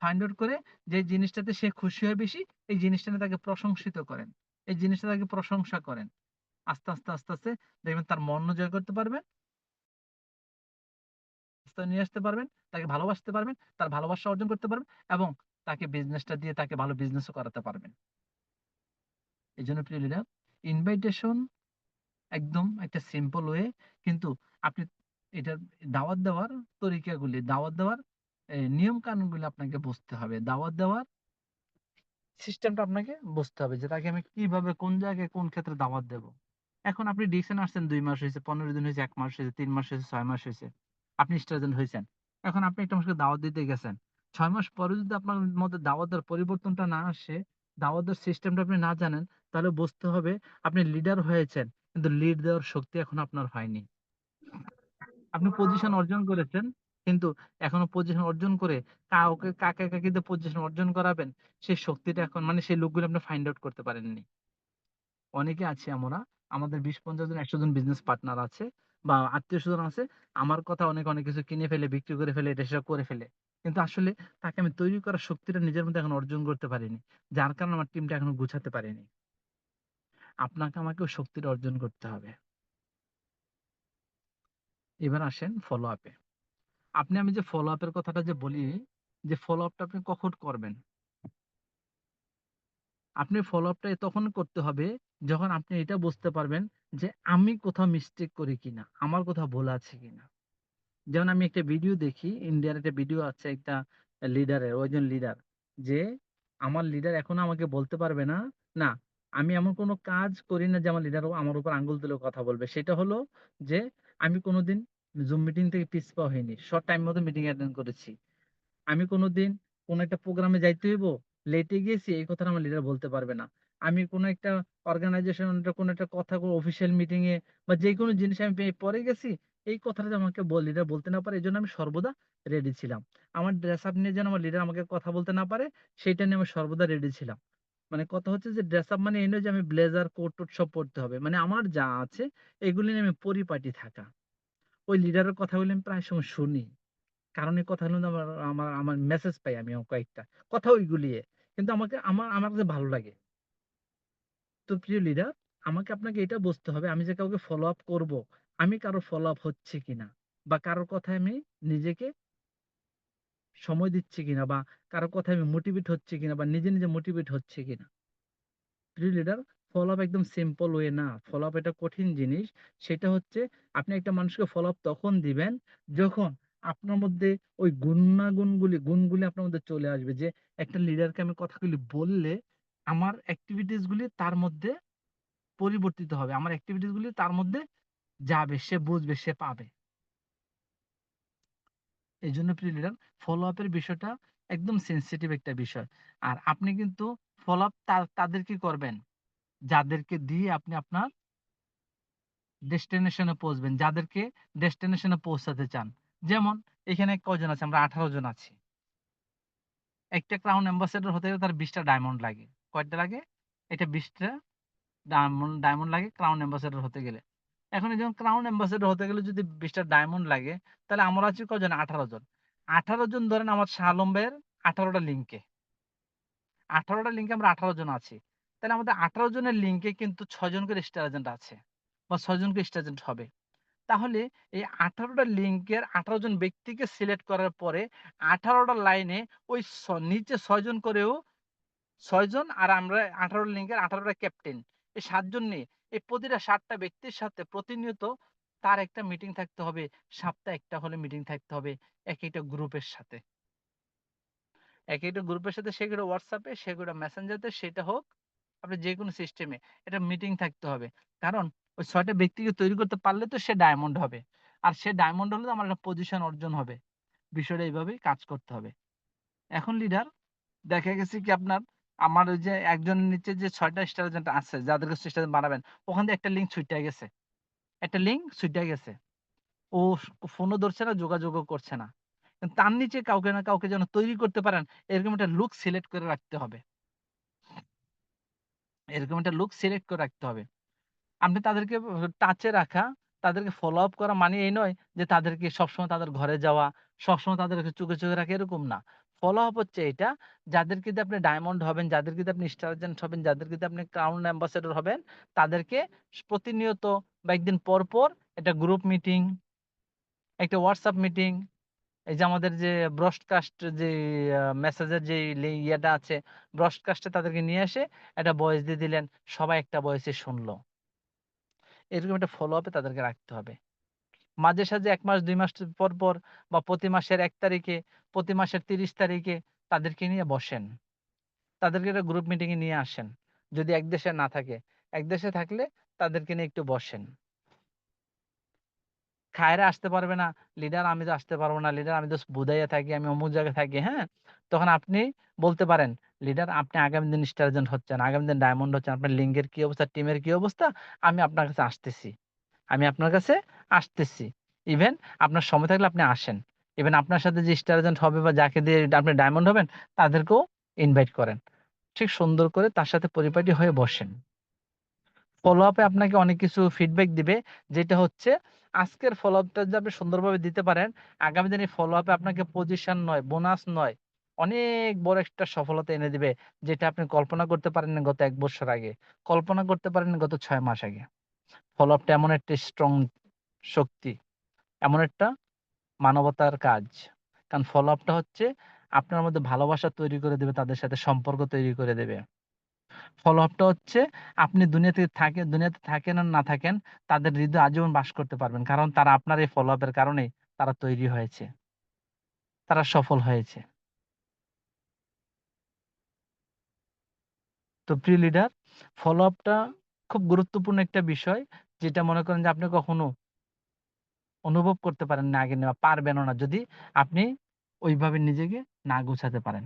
S3: ফাইন্ড আউট করে যে জিনিসটাতে সে খুশি হয় বেশি, এই জিনিসটা নিয়ে তাকে প্রশংসিত করেন, এই জিনিসটা তাকে প্রশংসা করেন। আস্তে আস্তে আস্তে আস্তে দেখবেন তার মন জয় করতে পারবেন, রাস্তায় নিয়ে আসতে পারবেন, তাকে ভালোবাসতে পারবেন, তার ভালোবাসা অর্জন করতে পারবেন, এবং তাকে বিজনেসটা দিয়ে তাকে ভালো বিজনেসও করাতে পারবেন। এই জন্য প্রিয় লিডার, ইনভাইটেশন একদম একটা সিম্পল ওয়ে, কিন্তু আপনি এটার দাওয়াত দেওয়ার তরিকাগুলি, দাওয়াত দেওয়ার নিয়ম কানুনগুলি আপনাকে বুঝতে হবে। দাওয়াত দেওয়ার সিস্টেমটা আপনাকে বুঝতে হবে যে তাকে আমি কিভাবে কোন জায়গায় কোন ক্ষেত্রে দাওয়াত দেব। এখন আপনি ডিসিশনে আসছেন ২ মাস হইছে, ১৫ দিন হইছে, ১ মাস হইছে, ৩ মাস হইছে, ৬ মাস হইছে। আপনি স্টার্জেন্ট হইছেন। এখন আপনি একটা মানুষকে দাওয়াত দিতে গেছেন। ৬ মাস পরেও যদি আপনার মধ্যে দাওয়াত দেওয়ার পরিবর্তনটা না আসে, দাওয়াত দেওয়ার সিস্টেমটা আপনি না জানেন, তাহলে বুঝতে হবে আপনি লিডার হয়েছেন। কিন্তু লিড দেওয়ার শক্তি এখনো আপনার হয়নি। আপনি পজিশন অর্জন করেছেন, কিন্তু এখনো পজিশন অর্জন করে কাকে দিয়ে পজিশন অর্জন করাবেন, সেই শক্তিটা এখন মানে সেই লোকগুলো আপনি ফাইন্ড আউট করতে পারেননি। অনেকে আছি আমরা, আমাদের ২০-৫০ জন ১০০ জন বিজনেস পার্টনার আছে বা আত্মীয়স্বজন আছে। আমার কথা অনেক কিছু কিনে ফেলে, বিক্রি করে ফেলে, এটা সেটা করে ফেলে। কিন্তু আসলে তাকে আমি তৈরি করার শক্তিটা নিজের মধ্যে এখন অর্জন করতে পারিনি। যার কারণে আমার টিমটা এখনো গুছাতে পারিনি। আপনাকে আমাকেও শক্তিটা অর্জন করতে হবে। এবার আসেন ফলো আপ এ। আমি যে ফলো আপ এর কথাটা যে বলি, যে ফলো আপটা আপনি কখন করবেন? আপনি ফলো আপটা তখন করতে হবে যখন আপনি এটা বুঝতে পারবেন যে আমি কোথাও মিস্টেক করি কিনা, আমার কোথাও ভুল আছে কিনা। যেমন আমি একটা ভিডিও দেখি, ইন্ডিয়ার একটা ভিডিও আছে একটা লিডারের, ও একজন লিডার, যে আমার লিডার এখনো আমাকে বলতে পারবে না, না আমি এমন কোনো কাজ করি না যে আমার লিডার আমার উপর আঙ্গুল তুলে কথা বলবে। সেটা হলো যে আমি কোনোদিন জুম মিটিং থেকে পিছপা হইনি। শর্ট টাইম মতো মিটিং অ্যাটেন্ড করেছি। আমি কোনোদিন কোনো একটা প্রোগ্রামে যাইতে হইব, লেটে গেছি এই কথাটা আমার লিডার বলতে পারবে না। আমি কোনো একটা অর্গানাইজেশনের কোনো একটা কথা অফিসিয়াল মিটিং এ বা যেকোনো জিনিসে আমি পরে গেছি, এই কথাটা যে আমাকে লিডার বলতে না পারে, এজন্য আমি সর্বদা রেডি ছিলাম। আমার ড্রেস আপ নিয়ে যেন আমার লিডার আমাকে কথা বলতে না পারে, সেইটা নিয়ে আমি সর্বদা রেডি ছিলাম। মানে কথা হচ্ছে যে ড্রেস আপ মানে এই নয় যে আমি ব্লেজার, কোট-টোট সব পড়তে হবে। মানে আমার যা আছে এগুলি নিয়ে আমি পরিপাটি থাকা। ওই লিডারের কথাগুলি আমি প্রায় সময় শুনি। কারণ এই কথাগুলো না আমার আমার আমার মেসেজ পাই আমি কয়েকটা। কথা ওইগুলিয়ে। কিন্তু আমার কাছে ভালো লাগে। তো প্রিয় লিডার, আপনাকে এটা বুঝতে হবে আমি যে কাউকে ফলো আপ করব, আমি কারো ফলো আপ হচ্ছি কিনা বা কারোর কথায় আমি নিজেকে সময় দিচ্ছি কিনা বা কারো কথায় আমি মোটিভেট হচ্ছি কিনা বা নিজে মোটিভেট হচ্ছি কিনা। প্রিয় লিডার, ফলো আপ একদম সিম্পল ওয়ে না। ফলো আপ একটা কঠিন জিনিস। সেটা হচ্ছে আপনি একটা মানুষকে ফলো আপ তখন দিবেন যখন আপনার মধ্যে ওই গুণগুলি আপনার মধ্যে চলে আসবে যে একটা লিডারকে আমি কথাগুলি বললে আমার এক্টিভিটিস গুলি তার মধ্যে পরিবর্তিত হবে। আমার এক্টিভিটিস গুলি তার মধ্যে যাবে, সে বুঝবে, সে পাবে। এজন্য প্রিয় লিডার, ফলো আপ এর বিষয়টা একদম সেনসিটিভ একটা বিষয়। আর আপনি কিন্তু ফলো আপ তাদেরকে করবেন যাদেরকে দিয়ে আপনি আপনার ডেস্টিনেশনে পৌঁছবেন, যাদেরকে ডেস্টিনেশনে পৌঁছাতে চান। যেমন এখানে কয়জন আছে? আমরা ১৮ জন আছি। একটা ক্রাউন অ্যাম্বাসেডর হতে গেলে তার ২০ টা ডায়মন্ড লাগে। কয়টা লাগে? এটা ২০ টা ডায়মন্ড লাগে ক্রাউন অ্যাম্বাসেডর হতে গেলে। এখন এই যেমন ক্রাউন অ্যাম্বাসেডর হতে গেলে যদি ২০ টা ডায়মন্ড লাগে, তাহলে আমরা আছি কয়জন? ১৮ জন। ১৮ জন ধরেন আমার শাহ আলম ভাইয়ের ১৮ টা লিঙ্কে। ১৮ টা লিঙ্কে আমরা ১৮ জন আছি। তাহলে আমাদের ১৮ জনের লিঙ্কে কিন্তু ৬ জন করে স্টার এজেন্ট আছে বা ৬ জন করে স্টার এজেন্ট হবে। তাহলে এই ১৮ টা লিঙ্কের ১৮ জন ব্যক্তিকে সিলেক্ট করার পরে ১৮ টা লাইনে ওই নিচে ৬ জন করেও ৬ জন আর আমরা ১৮ লিঙ্কের ১৮ টা ক্যাপ্টেন। এই ৭ জন নিয়ে এই প্রতিটা ৭ টা ব্যক্তির সাথে প্রতিনিয়ত তার একটা মিটিং থাকতে হবে। সপ্তাহে একটা হলে মিটিং থাকতে হবে একেকটা গ্রুপের সাথে। একেকটা গ্রুপের সাথে সেগুলো WhatsApp এ, সেগুলো Messenger তে সেটা হোক আপনার যেকোনো সিস্টেমে এটা মিটিং থাকতে হবে। কারণ ওই ৬ টা ব্যক্তিকে তৈরি করতে পারলে তো সে ডায়মন্ড হবে। আর সে ডায়মন্ড হলে তো আমার একটা পজিশন অর্জন হবে। বিষয়টা এইভাবেই কাজ করতে হবে। এখন লিডার দেখা গেছে কি আপনার আমার ওই যে একজনের নিচে যে ৬ টা স্টার এজেন্ট আছে যাদেরকে স্টার এজেন্ট বানাবেন, ওখান থেকে একটা লিঙ্ক ছুইটা গেছে। একটা লিঙ্ক ছুইটা গেছে। ও ফোনও ধরছে না, যোগাযোগও করছে না। কিন্তু তার নিচে কাউকে না কাউকে যেন তৈরি করতে পারেন এরকম একটা লোক সিলেক্ট করে রাখতে হবে। এরকম একটা লোক সিলেক্ট করে রাখতে হবে। আপনি তাদেরকে টাচে রাখা, তাদেরকে ফলো আপ করা মানে এই নয় যে তাদেরকে সবসময় তাদের ঘরে যাওয়া, সবসময় তাদেরকে চোখে রাখা এরকম না। ফলো আপ হচ্ছে এটা, যাদেরকে দিয়ে আপনি ডায়মন্ড হবেন, যাদেরকে দিয়ে আপনি স্টার এজেন্ট হবেন, যাদেরকে দিয়ে আপনি ক্রাউন অ্যাম্বাসেডর হবেন, তাদেরকে প্রতিনিয়ত বা একদিন পর একটা গ্রুপ মিটিং, একটা WhatsApp মিটিং, এই যে আমাদের যে ব্রডকাস্ট যে মেসেজের যে ইয়েটা আছে, ব্রডকাস্টে তাদেরকে নিয়ে এসে একটা ভয়েস দিয়ে দিলেন। সবাই একটা ভয়েসে শুনলো। এরকম একটা ফলো আপে তাদেরকে রাখতে হবে। মাঝে সাঝে ১ মাস ২ মাস পর বা প্রতি মাসের ১ তারিখে, প্রতি মাসের ৩০ তারিখে তাদেরকে নিয়ে বসেন। তাদেরকে একটা গ্রুপ মিটিং এ নিয়ে আসেন। যদি এক দেশে না থাকে, এক দেশে থাকলে তাদেরকে নিয়ে একটু বসেন। খায়রা আসতে পারবে না, লিডার আমি তো আসতে পারবো না, লিডার আমি তো বুদাইয়া থাকি, আমি অমুক জায়গায় থাকি, হ্যাঁ? তখন আপনি বলতে পারেন, লিডার আপনি আগামী দিন স্টার এজেন্ট হচ্ছেন, আগামী দিন ডায়মন্ড হচ্ছেন, আপনার লিঙ্কের কি অবস্থা, টিমের কি অবস্থা, আমি আপনার কাছে আসতেছি। আমি আপনার কাছে আসতেছি। ইভেন আপনার সময় থাকলে আপনি আসেন। ইভেন আপনার সাথে যে স্টার এজেন্ট হবে বা যাকে দিয়ে আপনি ডায়মন্ড হবেন, তাদেরকেও ইনভাইট করেন। ঠিক সুন্দর করে তার সাথে পরিপাটি হয়ে বসেন। ফলো আপে আপনাকে অনেক কিছু ফিডব্যাক দিবে। যেটা হচ্ছে আজকের ফলো আপটা যদি আপনি সুন্দরভাবে দিতে পারেন, আগামী দিনে ফলো আপে আপনাকে পজিশন নয়, বোনাস নয়, অনেক বড় একটা সফলতা এনে দিবে। যেটা আপনি কল্পনা করতে পারেননি গত ১ বছর আগে। কল্পনা করতে পারেননি গত ৬ মাস আগে। ফলো আপটা এমন একটা স্ট্রং শক্তি, এমন একটা মানবতার কাজ। কারণ ফলো আপটা হচ্ছে আপনার মধ্যে ভালোবাসা তৈরি করে দেবে, তাদের সাথে সম্পর্ক তৈরি করে দেবে। ফলো আপটা হচ্ছে আপনি দুনিয়াতে থাকেন আর না থাকেন, তাদের হৃদয়ে আজীবন বাস করতে পারবেন। কারণ তারা আপনার এই ফলো আপের কারণেই তারা তৈরি হয়েছে। তারা সফল হয়েছে। তো প্রিয় লিডার, ফলো আপটা খুব গুরুত্বপূর্ণ একটা বিষয়, যেটা মনে করেন যে আপনি কখনো অনুভব করতে পারেন না আগে নেওয়া পারবেনও না, যদি আপনি ওইভাবে নিজেকে না গুছাতে পারেন।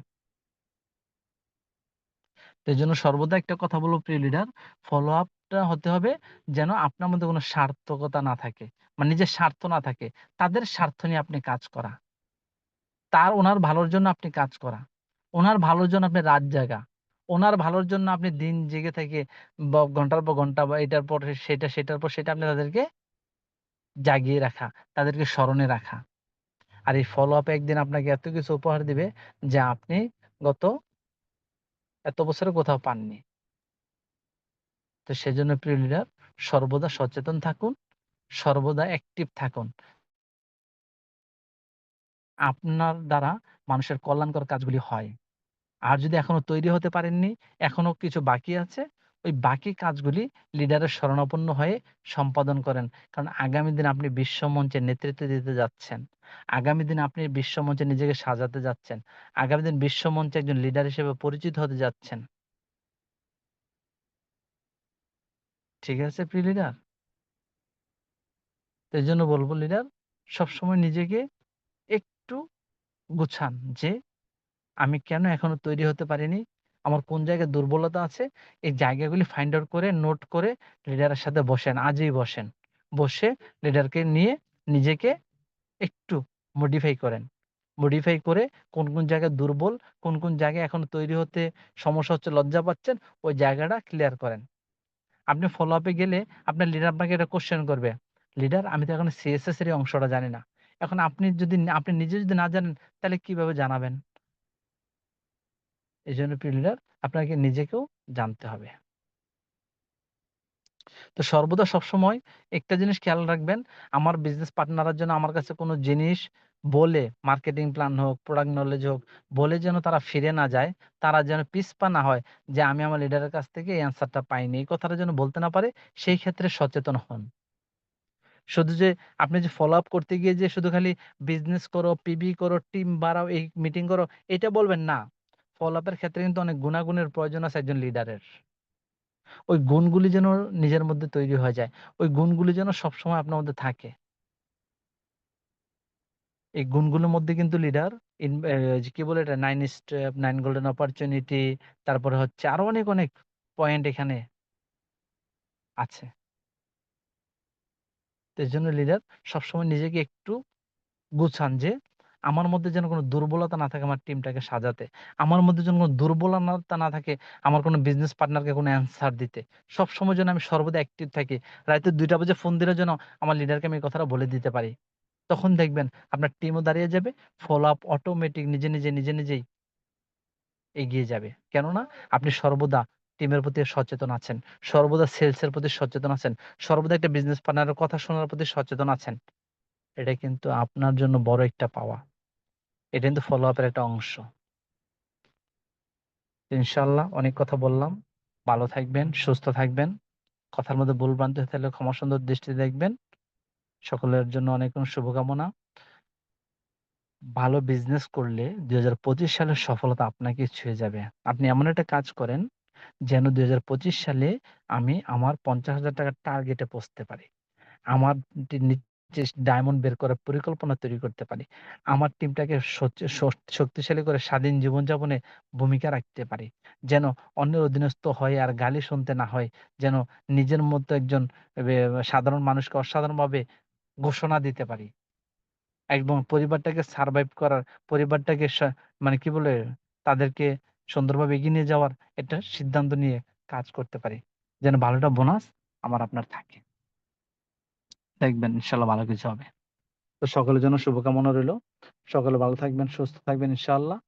S3: তো এজন্য সর্বদা একটা কথা বলব প্রিয় লিডার, ফলো আপটা হতে হবে যেন আপনার মধ্যে কোনো স্বার্থকতা না থাকে। মানে নিজের স্বার্থ না থাকে। তাদের স্বার্থ নিয়ে আপনি কাজ করা। ওনার ভালোর জন্য আপনি কাজ করা। ওনার ভালোর জন্য আপনি রাত জাগা। ওনার ভালোর জন্য আপনি দিন জেগে থেকে ঘন্টার পর ঘন্টা বা এটার পর সেটা, সেটার পর সেটা আপনি তাদেরকে জাগিয়ে রাখা, তাদেরকে স্মরণে রাখা। আর এই ফলো আপ একদিন আপনাকে এত কিছু উপহার দিবে যা আপনি গত এত বছরে কোথাও পাননি। তো সেজন্য প্রিয় লিডার, সর্বদা সচেতন থাকুন, সর্বদা অ্যাক্টিভ থাকুন। আপনার দ্বারা মানুষের কল্যাণকর কাজগুলি হয়। আর যদি এখনো তৈরি হতে পারেননি, এখনো কিছু বাকি আছে, ওই বাকি কাজগুলি লিডারের শরণাপন্ন হয়ে সম্পাদন করেন। কারণ আগামী দিনে আপনি বিশ্বমঞ্চে নেতৃত্ব দিতে যাচ্ছেন। আগামী দিনে আপনি বিশ্বমঞ্চে নিজেকে সাজাতে যাচ্ছেন। আগামী দিন বিশ্বমঞ্চে একজন লিডার হিসেবে পরিচিত হতে যাচ্ছেন। ঠিক আছে প্রিয় লিডার? তো এজন্য বলব লিডার, সবসময় নিজেকে একটু গুছান যে আমি কেন এখনো তৈরি হতে পারিনি? আমার কোন জায়গায় দুর্বলতা আছে? এই জায়গাগুলি ফাইন্ড আউট করে নোট করে লিডারের সাথে বসেন, আজই বসেন। বসে লিডারকে নিয়ে নিজেকে একটু মডিফাই করেন। মডিফাই করে কোন জায়গায় দুর্বল, কোন জায়গায় এখনো তৈরি হতে সমস্যা হচ্ছে, লজ্জা পাচ্ছেন, ওই জায়গাটা ক্লিয়ার করেন। আপনি ফলো আপ এ গেলে আপনার লিডার আপনাকে একটা কোয়েশ্চেন করবে। লিডার আমি তো এখনো সিএসএস এর এই অংশটা জানি না। এখন আপনি নিজে যদি না জানেন তাহলে কিভাবে জানাবেন? এজন্য প্রিয় লিডার, আপনাকে নিজেকেও জানতে হবে। তো সর্বদা সবসময় একটা জিনিস খেয়াল রাখবেন, আমার বিজনেস পার্টনারের জন্য আমার কাছে কোনো জিনিস বলে, মার্কেটিং প্ল্যান হোক, প্রোডাক্ট নলেজ হোক, বলে যেন তারা ফিরে না যায়, তারা যেন পিছপা না হয় যে আমি আমার লিডারের কাছ থেকে এই অ্যান্সারটা পাইনি। এই কথাটা যেন বলতে না পারে, সেই ক্ষেত্রে সচেতন হন। শুধু যে আপনি যে ফলো আপ করতে গিয়ে যে শুধু খালি বিজনেস করো, পিবি করো, টিম বাড়াও, এই মিটিং করো, এটা বলবেন না। ফলো আপ এর ক্ষেত্রে কিন্তু অনেক গুণাগুণের প্রয়োজন আছে একজন লিডারের। ওই গুণগুলি যেন নিজের মধ্যে তৈরি হয়ে যায়। ওই গুণগুলি যেন সবসময় আপনার মধ্যে থাকে। এই গুণগুলোর মধ্যে কিন্তু লিডার যে কি বলে এটা 9 স্টেপ, 9 গোল্ডেন অপরচুনিটি, তারপরে হচ্ছে আরো অনেক পয়েন্ট এখানে আছে। তো এজন্য লিডার সবসময় নিজেকে একটু গুছান যে আমার মধ্যে যেন কোনো দুর্বলতা না থাকে আমার টিমটাকে সাজাতে। আমার মধ্যে যেন কোনো দুর্বলতা না থাকে আমার কোনো বিজনেস পার্টনারকে কোনো অ্যান্সার দিতে। সবসময় যেন আমি সর্বদা অ্যাক্টিভ থাকি। রাতে ২টা বাজে ফোন দিলে যেন আমার লিডারকে আমি এই কথাটা বলে দিতে পারি। তখন দেখবেন আপনার টিমও দাঁড়িয়ে যাবে। ফলো আপ অটোমেটিক নিজে নিজেই এগিয়ে যাবে। কেননা আপনি সর্বদা টিমের প্রতি সচেতন আছেন। সর্বদা সেলস এর প্রতি সচেতন আছেন। সর্বদা একটা বিজনেস পার্টনারের কথা শোনার প্রতি সচেতন আছেন। এটা কিন্তু আপনার জন্য বড় একটা পাওয়া। এটা কিন্তু ফলো আপ এর একটা অংশ। ইনশাআল্লাহ অনেক কথা বললাম। ভালো থাকবেন, সুস্থ থাকবেন। কথার মধ্যে ভুল-ভ্রান্তি হয়ে থাকলে ক্ষমা সুন্দর দৃষ্টিতে দেখবেন। সকলের জন্য অনেক শুভকামনা। ভালো বিজনেস করলে ২০২৫ সালের সফলতা আপনাকে ছুঁয়ে যাবে। আপনি এমন একটা কাজ করেন যেন ২০২৫ সালে আমি আমার ৳৫০,০০০ টার্গেটে পৌঁছতে পারি। আমার নিচে ডায়মন্ড বের করার পরিকল্পনা তৈরি করতে পারি। আমার টিমটাকে শক্তিশালী করে স্বাধীন জীবনযাপনে ভূমিকা রাখতে পারি। যেন অন্যের অধীনস্থ হয়ে আর গালি শুনতে না হয়। যেন নিজের মতো একজন বে সাধারণ মানুষকে অসাধারণভাবে ঘোষণা দিতে পারি। এবং পরিবারটাকে সারভাইভ করার, পরিবারটাকে মানে কি বলে? তাদেরকে সুন্দরভাবে এগিয়ে নিয়ে যাওয়ার একটা সিদ্ধান্ত নিয়ে কাজ করতে পারি। যেন ভালো একটা বোনাস আমার আপনার থাকে। দেখবেন ইনশাআল্লাহ ভালো কিছু হবে। তো সকলের জন্য শুভকামনা রইলো। সকলে ভালো থাকবেন, সুস্থ থাকবেন ইনশাআল্লাহ।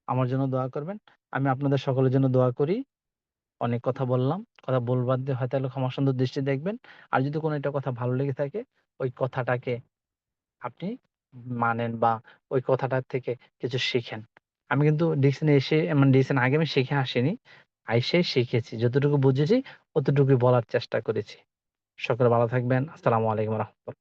S3: আমার জন্য দোয়া করবেন। আমি আপনাদের সকলের জন্য দোয়া করি। অনেক কথা বললাম। কথা বলবার দিয়ে হয়তো ক্ষমা সুন্দর দৃষ্টি দেখবেন। আর যদি কোনো একটা কথা ভালো লেগে থাকে, ওই কথাটাকে আপনি মানেন বা ওই কথাটা থেকে কিছু শিখেন। আমি কিন্তু ডিকশনে এসে মানে ডিকশন আগে আমি শিখে আসিনি। আইসাই শিখেছি। যতটুকু বুঝেছি অতটুকুই বলার চেষ্টা করেছি। সকলে ভালো থাকবেন। আসসালামু আলাইকুম রাহমাতুল্লাহ।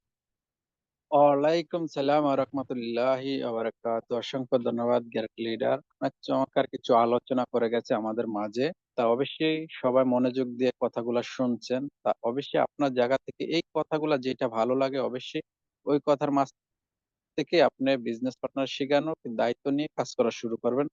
S2: ওয়ালাইকুম সালাম ওয়া রাহমাতুল্লাহি ওয়া বারাকাতুহু। অসংখ্য ধন্যবাদ গ্যারেট লিডার। আপনার চমৎকার কিছু আলোচনা করে গেছে আমাদের মাঝে। তা অবশ্যই সবাই মনোযোগ দিয়ে কথাগুলা শুনছেন। তা অবশ্যই আপনার জায়গা থেকে এই কথাগুলা যেটা ভালো লাগে অবশ্যই ওই কথার মাঝ থেকে আপনি বিজনেস পার্টনার শিখানোর দায়িত্ব নিয়ে কাজ করা শুরু করবেন।